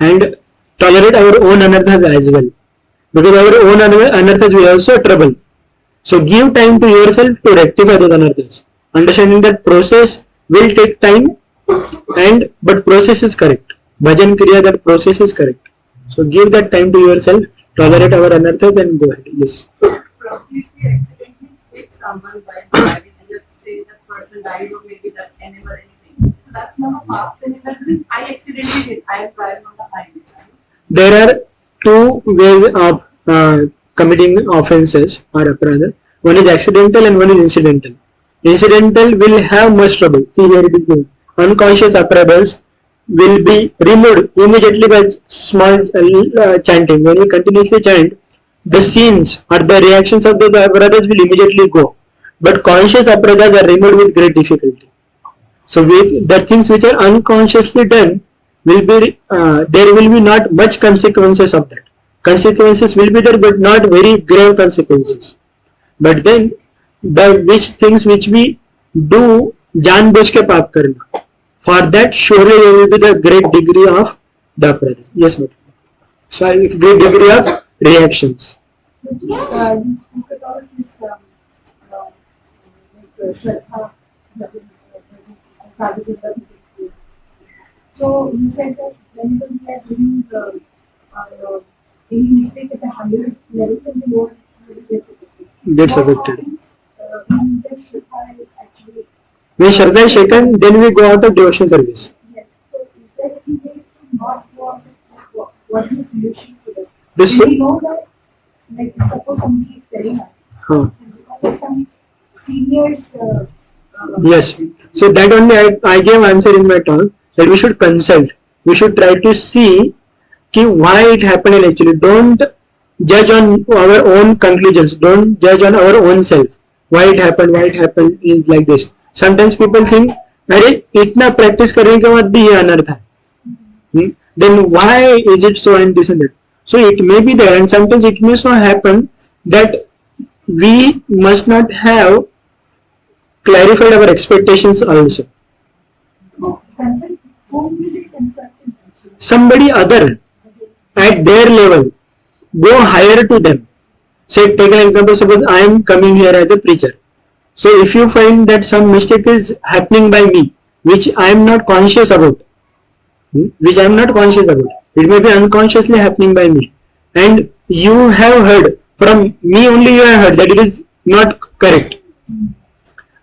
and tolerate our own anarthas as well. Because our own anarthas will also trouble. So give time to yourself to rectify those anarthas. Understanding that process will take time, but process is correct. Bhajan Kriya, that process is correct. So give that time to yourself, tolerate our anarthas and go ahead. Yes. Probably if we accidentally hit someone by driving and let's say that person died or maybe that animal or anything, that's not a past because I accidentally hit. I am driving on the highway. There are two ways of committing offences or aparadha. One is accidental and one is incidental. Incidental will have much trouble. See here it is given. Unconscious aparadhas will be removed immediately by small chanting. When you continuously chant, the scenes or the reactions of the aparadhas will immediately go. But conscious aparadhas are removed with great difficulty. So the things which are unconsciously done will be, there will be not much consequences of that. Consequences will be there but not very grave consequences. But then the things which we do जानबूझ के पाप करना, for that surely there will be the great degree of the aparadha. Yes, Madhurya. So great degree of reactions. You spoke about this Shraddha, sadhu. So you said that whenever we are doing any mistake at the higher level, then the Lord gets affected. When the Shraddha is actually When Shraddha is shaken, then we go out of devotion service. yes. So is there any way to not go out of what is the solution to that? This We know that, like suppose somebody is telling us, and because of some seniors. Yes. So that only I gave answer in my talk that we should consult. We should try to see why it happened actually. Don't judge on our own conclusions. Don't judge on our own self. Why it happened is like this. Sometimes people think, अरे इतना practice करने के बाद भी ये अनर्थ है. Then why is it so and this and that? So it may be there, and sometimes it may so happen that we must not have clarified our expectations also. Consult, whom will it consult? Somebody other at their level, go higher to them. Say, take an example, suppose I am coming here as a preacher. So if you find that some mistake is happening by me, which I am not conscious about, it may be unconsciously happening by me, and you have heard from me only, you have heard that it is not correct.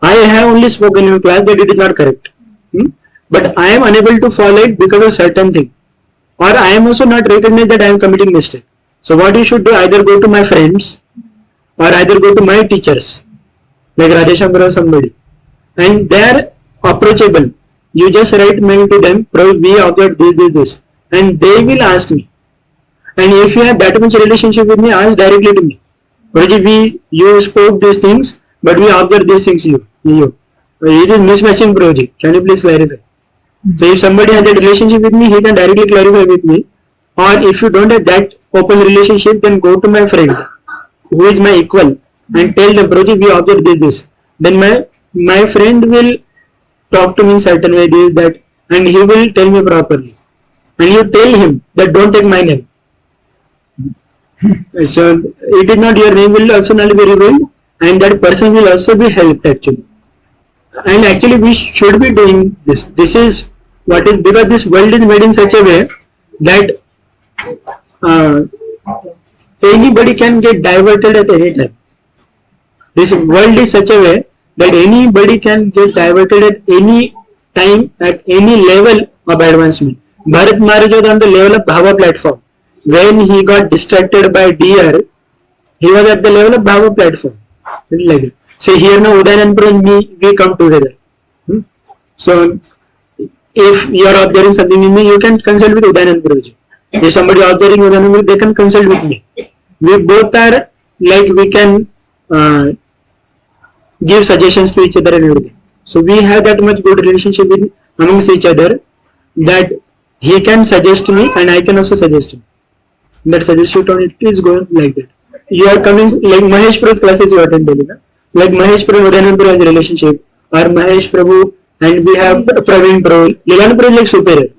I have only spoken in class that it is not correct, but I am unable to follow it because of certain thing, or I am also not recognized that I am committing mistake. So what you should do, either go to my friends or either go to my teachers like Radheshankar or somebody, and they are approachable. You just write mail to them, we observed this, and they will ask me. And if you have that much relationship with me, ask directly to me. You spoke these things, but we observed these things you. It is mismatching Prabhuji. Can you please clarify? So if somebody has a relationship with me, he can directly clarify with me. Or if you don't have that open relationship, then go to my friend who is my equal and tell them, Prabhuji, we observe this. Then my friend will talk to me in certain way, this, that, and he will tell me properly. And you tell him that don't take my name. So it is not your name will also not be revealed, and that person will also be helped actually. And actually we should be doing this. This is what is, because this world is made in such a way that anybody can get diverted at any time. This world is such a way that anybody can get diverted at any time, at any level of advancement. Bharat Maharaj was on the level of Bhava platform. When he got distracted by deer, he was at the level of Bhava platform. Like that. So here now Udayanand and me, we come together. So if you are observing something in me, you can consult with Udayanand Prabhuji. If somebody is observing Udayanand, they can consult with me. We both are like, we can give suggestions to each other and everything. So we have that much good relationship with, amongst each other, that he can suggest me and I can also suggest him. That suggestion on it is going like that. You are coming, like Mahesh Prabhu's classes you attend daily, like Mahesh Prabhu Udayanand Prabhu has a relationship, or Mahesh Prabhu and we have Praveen Prabhu. Leelanand Prabhu is like superior,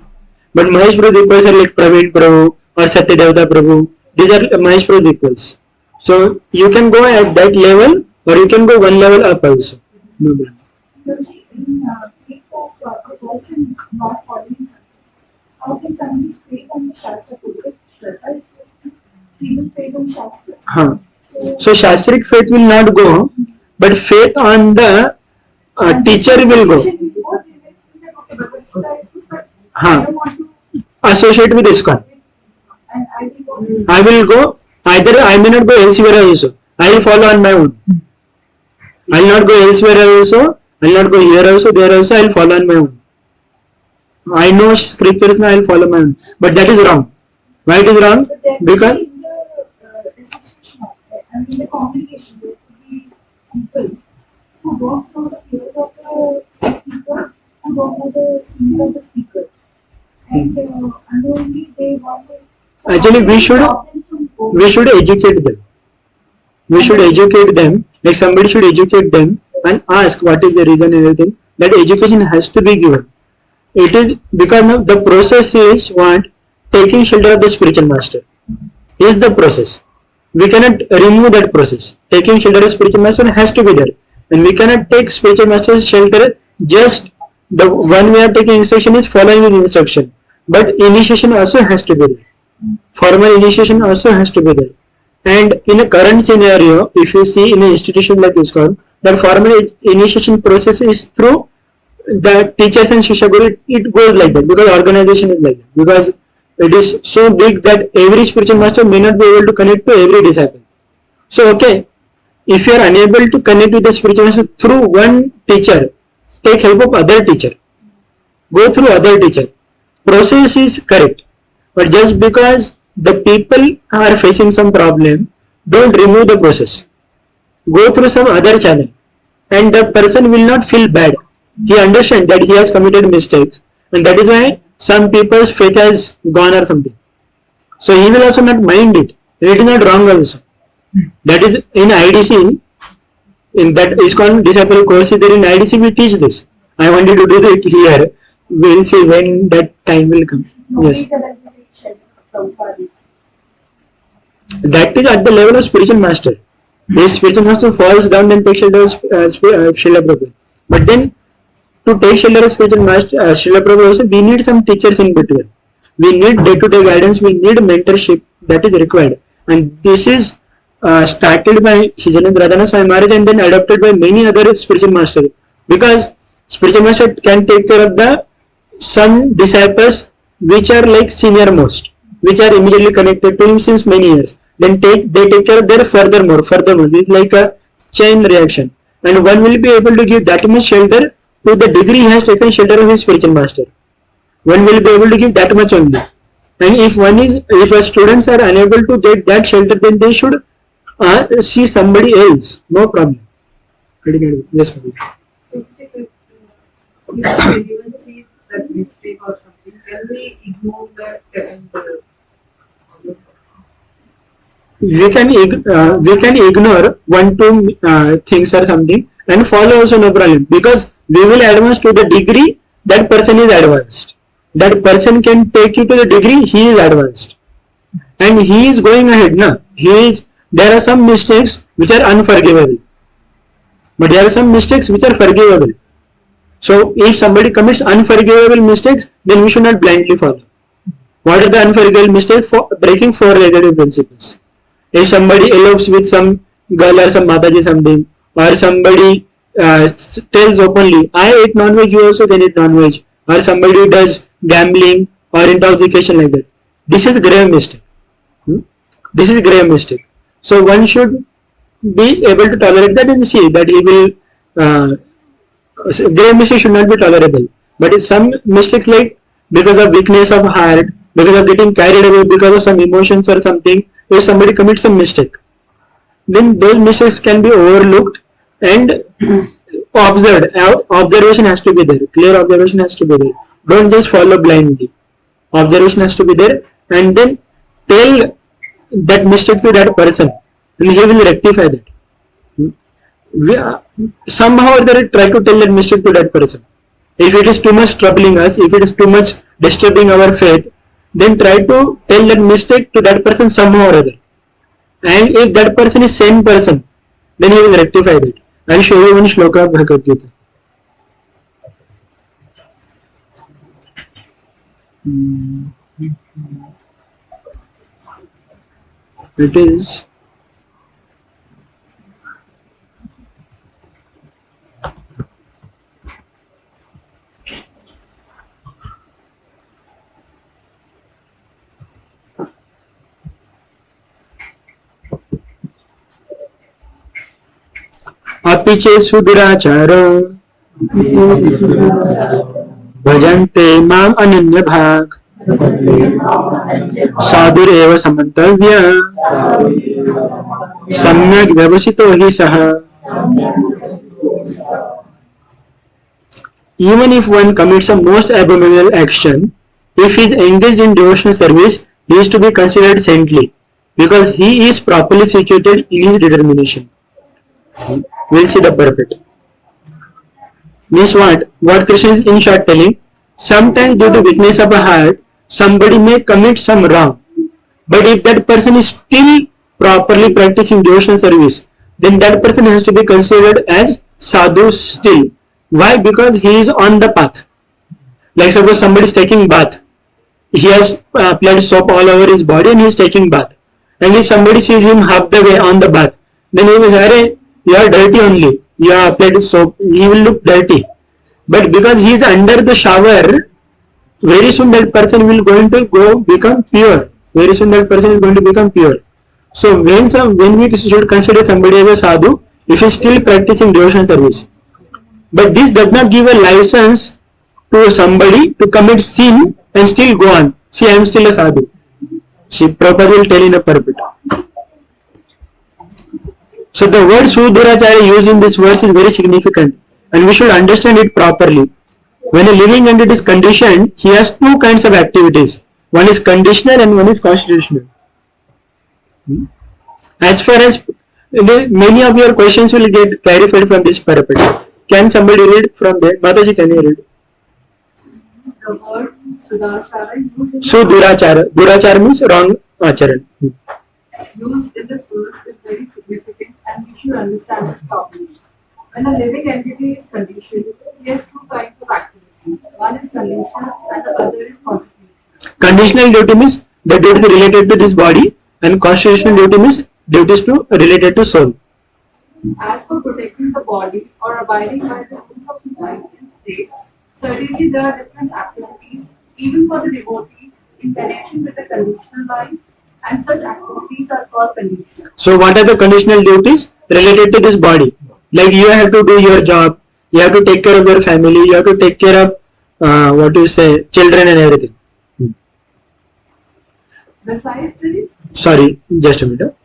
but Mahesh Prabhu's equals are like Praveen Prabhu or Satyadevata Prabhu. These are Mahesh Prabhu's equals. So you can go at that level, or you can go one level up also. No problem. In case of a person not following something, how can somebody stay on the Shastra? Because Shraddha is people faith on Shastra. So Shastric faith will not go, but faith on the teacher will go. Associate with ISKCON. I will go, either I may not go elsewhere also. I will follow on my own. I will not go elsewhere also. I will not go here also, there also. I will follow on my own. I know scriptures now, I will follow my own. But that is wrong. Why it is wrong? Because in the association and in the congregation, there could be people who don't know the ears of the speaker, who don't know the seal of the speaker. And only they want to. Actually, we should educate them. We should educate them. Like somebody should educate them and ask what is the reason and everything. That education has to be given. It is because now the process is what? Taking shelter of the spiritual master is the process. We cannot remove that process. Taking shelter of spiritual master has to be there. And we cannot take spiritual master's shelter, just the one we are taking instruction is following the instruction. But initiation also has to be there. Formal initiation also has to be there. And in a current scenario, if you see in an institution like ISKCON, the formal initiation process is through the teachers and Shishya Guru. It goes like that because organization is like that. Because it is so big that every spiritual master may not be able to connect to every disciple. So okay, if you are unable to connect with the spiritual master through one teacher, take help of other teacher. Go through other teacher. Process is correct. But just because the people are facing some problem, don't remove the process. Go through some other channel. And the person will not feel bad. He understands that he has committed mistakes. And that is why some people's faith has gone or something. So he will also not mind it. It is not wrong also. That is in IDC, in that ISKCON disciple course there in IDC we teach this. I wanted to do it here. We will see when that time will come. Yes. That is at the level of spiritual master. If spiritual master falls down, then take shelter of Srila Prabhupada. But then to take shelter of spiritual master, Srila Prabhupada also, we need some teachers in between. We need day-to-day guidance. We need mentorship that is required. And this is started by His Holiness Radhana Swami Maharaj and then adopted by many other spiritual masters. Because spiritual master can take care of the some disciples which are like senior most, which are immediately connected to him since many years. Then they take care of their furthermore. It's like a chain reaction. And one will be able to give that much shelter to the degree he has taken shelter of his spiritual master. One will be able to give that much only. And if the students are unable to get that shelter, then they should see somebody else. No problem. Yes, if anyone sees that mistake or something, can we ignore that and we can ignore one two things or something and follow also, no problem, because we will advance to the degree that person is advanced. That person can take you to the degree he is advanced, and he is going ahead now. There are some mistakes which are unforgivable, but there are some mistakes which are forgivable. So if somebody commits unforgivable mistakes, then we should not blindly follow. What are the unforgivable mistakes? For breaking four negative principles. If somebody elopes with some girl or some mataji something, or somebody tells openly, I ate non-veg, you also can eat non-veg, or somebody does gambling or intoxication like that. This is grave mistake. This is grave mistake. So one should be able to tolerate that and see that he will. Grave mistake should not be tolerable. But if some mistakes like because of weakness of heart, because of getting carried away, because of some emotions or something, if somebody commits some mistake, then those mistakes can be overlooked and observed. Observation has to be there. Clear observation has to be there. Don't just follow blindly. Observation has to be there, and then tell that mistake to that person, and he will rectify that. Somehow or other try to tell that mistake to that person. If it is too much troubling us, if it is too much disturbing our faith, then try to tell that mistake to that person somehow or other. And if that person is same person, then he will rectify that. I will show you one shloka of Bhagavad Gita. It is अपिचे सुदुराचारो भजन्ते माम अनन्य भाग साधुरेव समन्तव्य सम्यक् व्यवसितो हि सः. Even if one commits a most abominable action, if he is engaged in devotional service, he is to be considered saintly, because he is properly situated in his determination. We'll see the perfect. Means what Krishna is in short telling, sometimes due to weakness of a heart, somebody may commit some wrong. But if that person is still properly practicing devotional service, then that person has to be considered as sadhu still. Why? Because he is on the path. Like suppose somebody is taking bath. He has applied soap all over his body and he is taking bath. And if somebody sees him half the way on the bath, then he will say, you are dirty only. You have applied soap. He will look dirty. But because he is under the shower, very soon that person will going to become pure. Very soon that person is going to become pure. So when we should consider somebody as a sadhu, if he is still practicing devotional service. But this does not give a license to somebody to commit sin and still go on. See, I am still a sadhu. See, Prabhupada will tell in a purport. So the word Suduracharya used in this verse is very significant, and we should understand it properly. When a living entity is conditioned, he has two kinds of activities. One is conditional and one is constitutional. As far as many of your questions will get clarified from this purpose. Can somebody read from there? Mataji, can you read? the word Suduracharya used in Suduracharya. Duracharya means wrong acharan. used in this verse is very significant and we should understand it properly. When a living entity is conditioned, he has two kinds of activity. One is conditional and the other is constitutional. Conditional duty means the duty is related to this body, and constitutional duty means duties related to soul. As for protecting the body or abiding by the rules of society and state, certainly there are different activities, even for the devotee, in connection with the conditional life, and such activities are called conditional. So what are the conditional duties related to this body? Like you have to do your job, you have to take care of your family, you have to take care of children and everything. Besides this, Sorry, just a minute.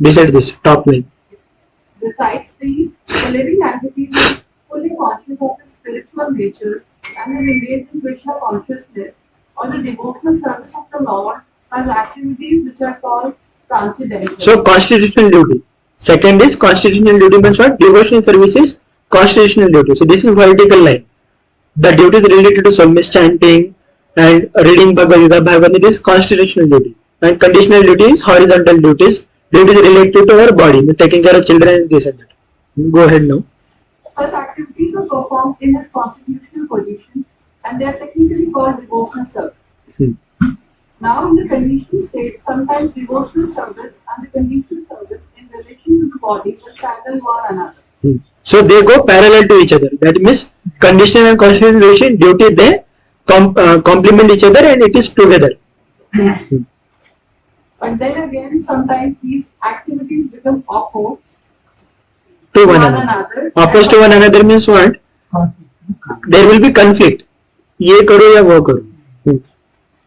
Beside this, top line. Besides these, the living entity is fully conscious of his spiritual nature and is engaged in Krishna consciousness or the devotional service of the Lord has activities which are called transcendental. So constitutional duty. Second is constitutional duty means what? Devotional service is constitutional duty. So this is vertical line. The duties related to psalmist chanting and reading Bhagavad Gita, Bhagavad Gita is constitutional duty. And conditional duty is horizontal duties. Duties related to our body, taking care of children and this and that. Go ahead now. Such activities are performed in his constitutional position and they are technically called devotional service. Now in the conditional state, sometimes devotional service and the conditional service in relation to the body will parallel one another. So they go parallel to each other. That means conditional and constitutional duty they complement each other and it is together. But then again, sometimes these activities become opposed To one another. Opposed to one another means what? There will be conflict. ये करो या वो करो.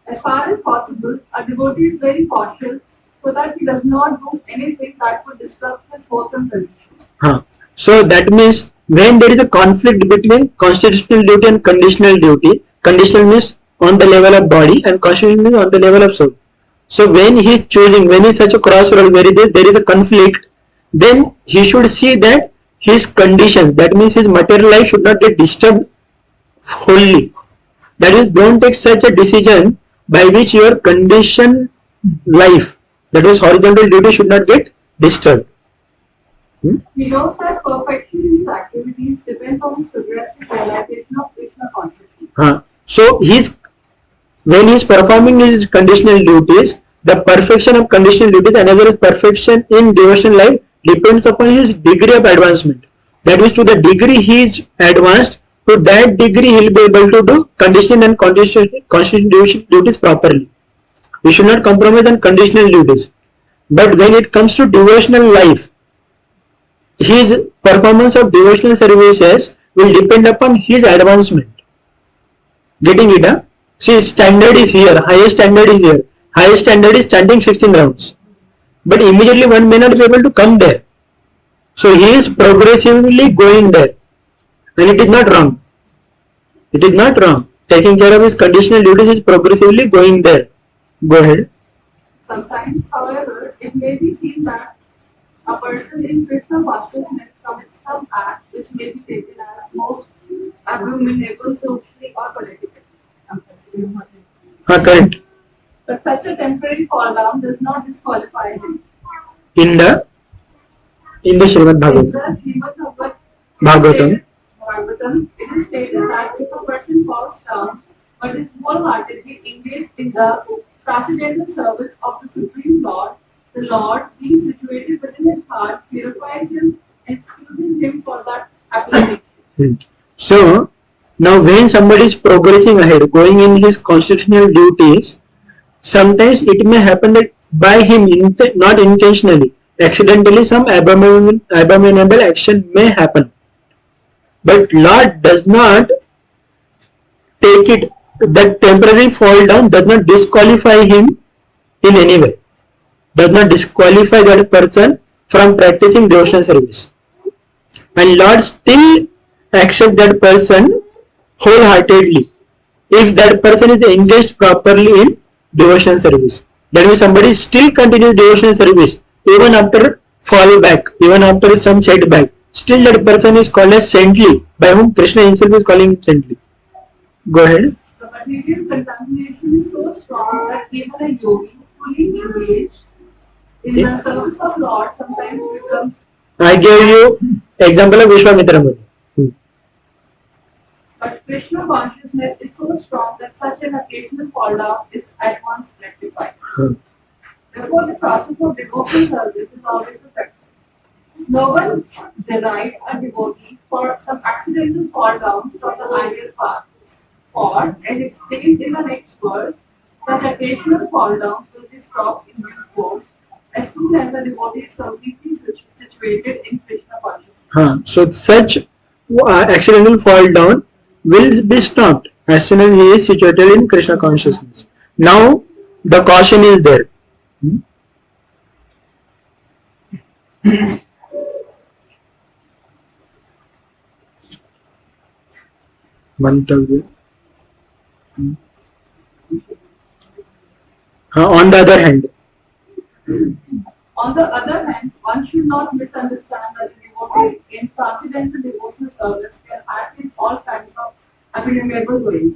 As far as possible, a devotee is very cautious so that he does not do anything that would disrupt his wholesome condition. So that means when there is a conflict between constitutional duty and conditional duty, conditional means on the level of body and constitutional means on the level of soul. So when he is choosing, when he is such a crossroad where there is a conflict, then he should see that his condition, that means his material life should not get disturbed wholly. That is, don't take such a decision by which your condition life, that is horizontal duty, should not get disturbed. He knows that perfection in his activities depends on his progressive realization of Krishna consciousness. So when he is performing his conditional duties, the perfection of conditional duties, another is perfection in devotional life, depends upon his degree of advancement. That means to the degree he is advanced, to that degree he will be able to do conditional and constitutional duties properly. We should not compromise on conditional duties. But when it comes to devotional life, his performance of devotional services will depend upon his advancement. Getting it? Huh? See, standard is here, highest standard is here. Highest standard is chanting 16 rounds. But immediately one may not be able to come there. So he is progressively going there. And it is not wrong. It is not wrong. Taking care of his conditional duties is progressively going there. Go ahead. Sometimes, however, it may be seen that a person in Krishna consciousness commits some act which may be taken as most abominable socially or politically. Correct. But such a temporary fall down does not disqualify him. In the Srimad Bhagavatam, it is stated that if a person falls down but is wholeheartedly engaged in the transcendental service of the Supreme Lord, the Lord, being situated within his heart, purifies him, excusing him for that application. So, now when somebody is progressing ahead, going in his constitutional duties, sometimes it may happen that by him, not intentionally, accidentally some abominable action may happen. But Lord does not take it, that temporary fall down does not disqualify him in any way. Does not disqualify that person from practicing devotional service. And Lord still accept that person wholeheartedly if that person is engaged properly in devotional service. That means somebody still continues devotional service even after fall back, even after some setback. Still that person is called as saintly, by whom Krishna himself is calling him saintly. Go ahead. The material contamination is so strong that even a yogi fully engaged in the service of Lord sometimes becomes. I gave you example of Vishwamitra Muni. But Krishna consciousness is so strong that such an occasional fall down is at once rectified. Therefore, the process of devotional service is always a success. No one denied a devotee for some accidental fall down from the ideal path. For, as explained in the next verse, that occasional fall down will be stopped in due course as soon as the devotee is completely situated in Krishna consciousness. So such accidental fall down will be stopped as soon as he is situated in Krishna consciousness. Now the caution is there. Mantavya. On the other hand, On the other hand, one should not misunderstand that the devotee in transcendental devotional service can act in all kinds of unremarkable ways.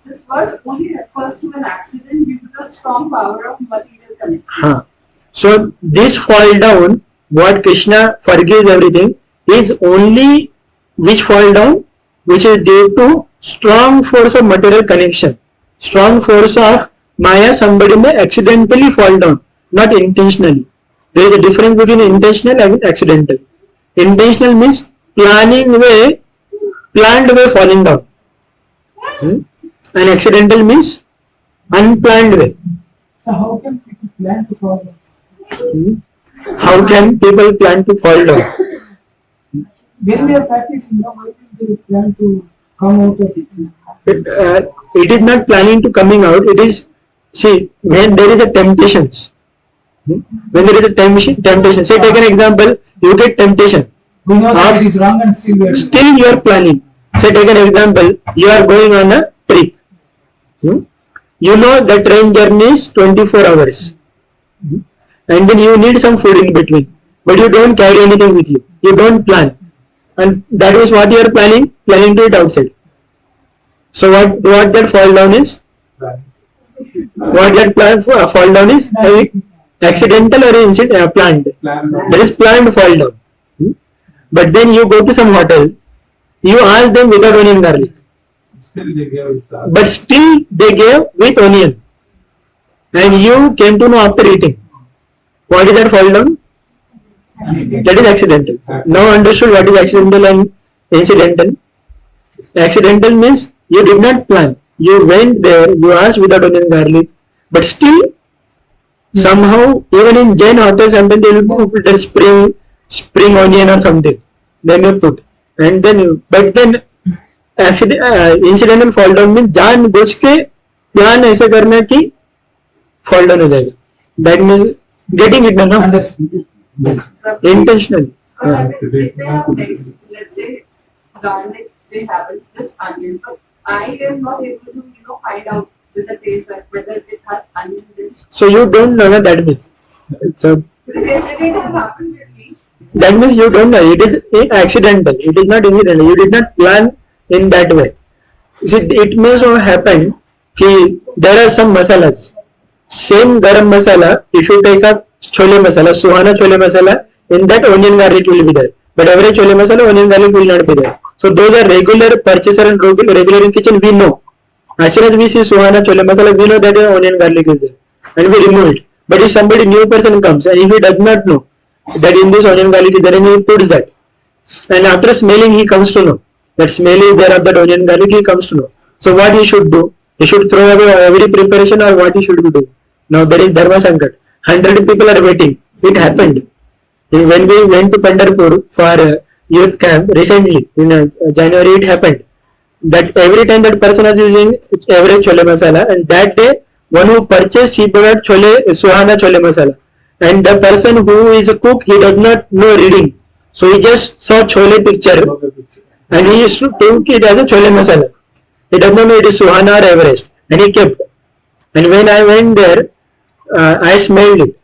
This verse only refers to an accident due to the strong power of material connection. so this fall down, what Krishna forgives everything, is only which fall down, which is due to strong force of material connection, strong force of Maya. Somebody may accidentally fall down, not intentionally. There is a difference between intentional and accidental. Intentional means planned way falling down. And accidental means unplanned way. So how can people plan to fall down? How can people plan to fall down? When they are practicing, how can they plan to come out of it? It is not planning to coming out. It is, see, when there is a temptations. When there is a temptation, say take an example, you get temptation. We know that it is wrong and still we are Still you are planning. Say take an example, you are going on a trip. You know the train journey is 24 hours. And then you need some food in between. But you don't carry anything with you. You don't plan. And that is what you are planning to eat outside. So what that fall down is? What that fall down is? Accidental or planned? That is planned fall down. But then you go to some hotel, you ask them without onion garlic. But still they gave with onion. And you came to know after eating. What is that fall down? That is accidental. Now understood what is accidental and incidental. Accidental means you did not plan. You went there, you asked without onion garlic, but still somehow even in Jain hotels sometimes they will put that spring onion or something. Then you put. And then but then incidental fall down means जानबूझ के plan ऐसे करना कि fall down हो जाएगा. That means getting it now. Intentionally. If they have next, let's say garlic, they have it, just onion. But I am not able to, find out with the taste whether it has onion in this. So you don't know that means. It's a. Because yesterday it has happened with me. That means you don't know. It is accidental. It is not incidental. You did not plan in that way. See, it may so happen that there are some masalas. Same garam masala, if you take up chole masala, suhana chole masala, in that onion garlic will be there. But every chole masala, onion garlic will not be there. So those are regular purchaser and regular in kitchen, we know. As soon as we see suhana chole masala, we know that onion garlic is there. And we remove it. But if somebody new person comes and if he does not know that in this onion garlic is there and he puts that. And after smelling he comes to know. That smell is there of that onion garlic, he comes to know. So what he should do? He should throw away every preparation or what he should do? Now there is Dharma Sankat. 100 people are waiting. It happened. When we went to Pandharpur for youth camp recently, in January, it happened. That every time that person was using average chole masala, and that day, one who purchased, he bought suhana chole masala. And the person who is a cook, he does not know reading. So he just saw chole picture and he used to took it as a chole masala. He does not know it is suhana or Everest. And he kept. And when I went there, I smelled it.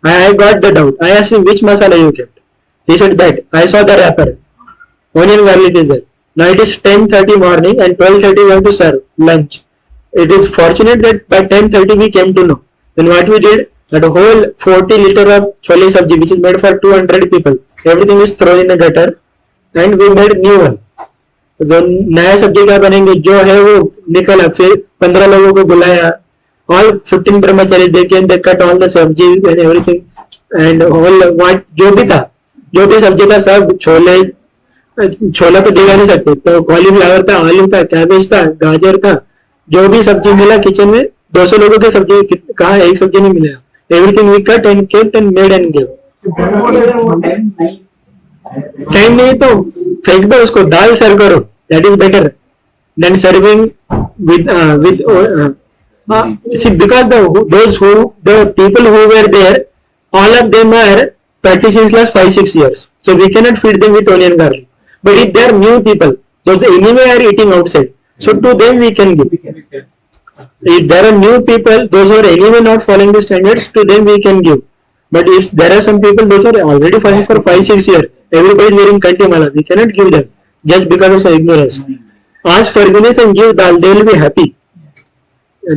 I got the doubt. I asked him which masala you kept. He said that. I saw the wrapper. Onion garlic is there. Now it is 10:30 morning and 12:30 we have to serve lunch. It is fortunate that by 10:30 we came to know. Then what we did, that whole 40 liter of chole sabji which is made for 200 people, everything is thrown in the gutter and we made new one. जो नया सब्जी क्या बनेंगे जो है वो निकला, फिर 15 लोगों को बुलाया, all 15 brahmacharis, they cut all the sabji and everything and all what जो भी था, जो भी सब्जी था सब छोला तो देगा नहीं सकते, तो कॉलीफ्लावर था, आलू था, कैबेज था, गाजर था, जो भी सब्जी मिला किचन में 200 लोगों की सब्जी कहा एक सब्जी नहीं मिला. Everything we cut and kept and made and gave. Time नहीं तो फेंक दो उसको, दाल सर्व करो, that is better than serving with see, because the people who were there, all of them are practicing last 5-6 years, so we cannot feed them with onion garlic. But if they are new people, those anyway are eating outside, So to them we can give. If there are new people, those who are anyway not following the standards, to them we can give. But if there are some people, those who are already following for 5-6 years, everybody is wearing kanti mala, we cannot give them just because of some ignorance. Ask forgiveness and give dal, they will be happy.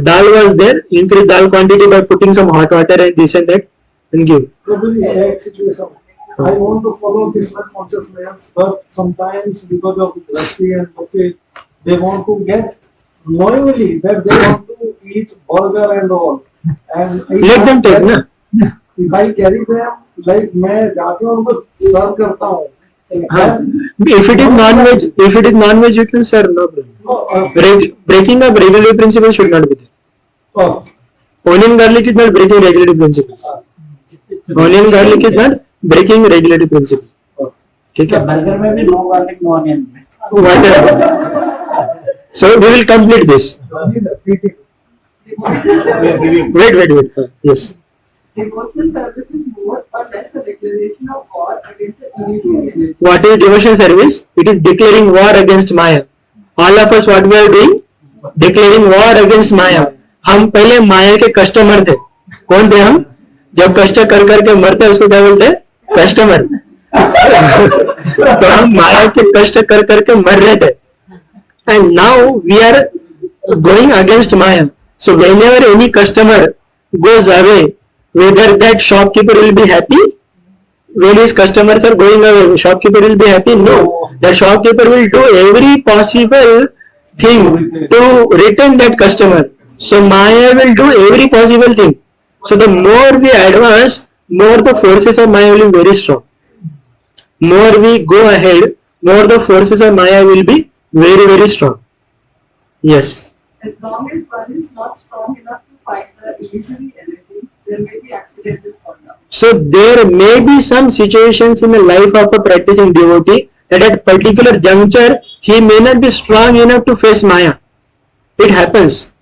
Dal was there, increase dal quantity by putting some hot water and this and that and give. Probably a situation. I want to follow Krishna consciousness, but sometimes because of Bhakti and Bhakti, they want to get knowingly that they want to eat burger and all. And Let them take, na? if I carry them, like मैं जाके उनको serve करता हूँ. If it is non-veg, you can serve, no problem. Breaking of regulatory principle should not be there. Oh, Onion garlic is not breaking regulatory principle. Onion garlic is not breaking regulatory principle. ठीक है? Burger में भी no garlic no onion. Whatever. So we will complete this. Wait. Yes. Devotional service is more or less a declaration of war against the illusion. What is devotion service? It is declaring war against Maya. All of us, what we are doing? Declaring war against Maya. हम पहले माया के customer थे. कौन थे हम? जब कष्ट कर करके मरते उसको क्या बोलते हैं? कस्टमर. तो हम माया के कष्ट कर करके मर रहे थे. And now we are going against Maya. So whenever any customer goes away, whether that shopkeeper will be happy when his customers are going away, shopkeeper will be happy? No. The shopkeeper will do every possible thing to retain that customer. So Maya will do every possible thing. So the more we advance, more the forces of Maya will be very strong. More we go ahead, more the forces of Maya will be very, very strong. Yes. As long as one is not strong enough to fight the illusory energy, there may be accidental fallout. So there may be some situations in the life of a practicing devotee that at particular juncture he may not be strong enough to face Maya. It happens.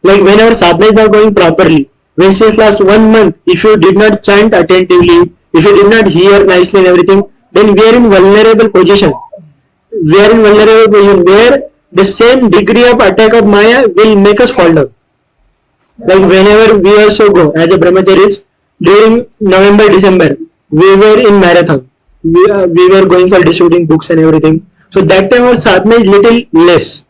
Like when our sadhana is not going properly, when since last 1 month, if you did not chant attentively, if you did not hear nicely and everything, then we are in vulnerable position. We are in vulnerable position where the same degree of attack of Maya will make us fall down. Like whenever we also go as a brahmacharis, during November, December, we were in marathon. We were going for distributing books and everything. So that time our sadhana is little less.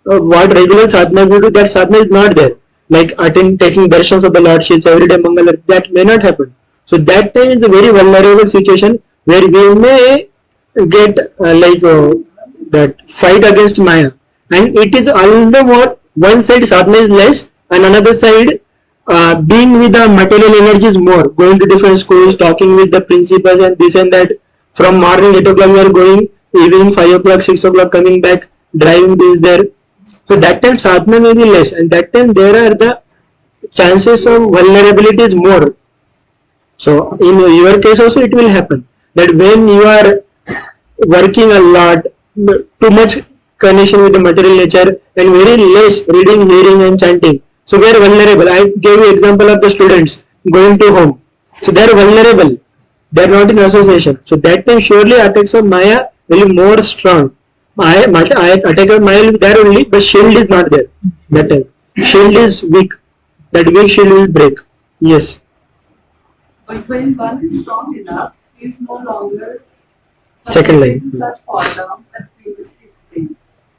What regular sadhana we do, that sadhana is not there. Like taking darshans of the Lordships, everyday Mangala, that may not happen. So that time is a very vulnerable situation where we may get that fight against Maya. And it is all the more, one side sadhana is less and another side being with the material energy is more. Going to different schools, talking with the principals and this and that. From morning 8 o'clock we are going, evening 5 o'clock, 6 o'clock coming back, driving this there. So that time sadhana may be less and that time there are the chances of vulnerability is more. So in your case also it will happen that when you are working a lot, too much connection with the material nature and very less reading, hearing and chanting. So we are vulnerable. I gave you example of the students going to home. So they are vulnerable. They are not in association. So that time surely attacks of Maya will be more strong. Attack of Maya will be there only, but shield is not there. That time shield is weak. That weak shield will break. Yes. But when one is strong enough, he is no longer Second line. subject to such fall down as previously explained.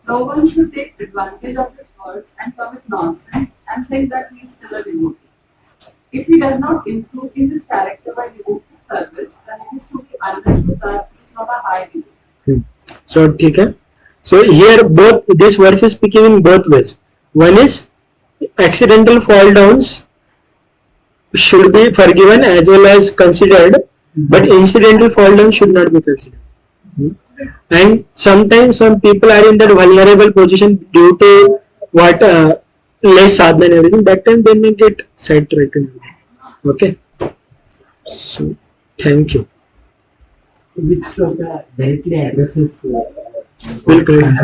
No one should take advantage of his words and commit nonsense and think that he is still a devotee. If he does not improve in his character by devotional service, then it is to be understood that he is not a high devotee. So, okay. So here both this verse is speaking in both ways. One is accidental fall downs should be forgiven as well as considered, but incidental fall down should not be considered. And sometimes some people are in that vulnerable position due to what less sadhana and everything. That time they may get sidetracked. Okay. So thank you. Which directly addresses Will correct.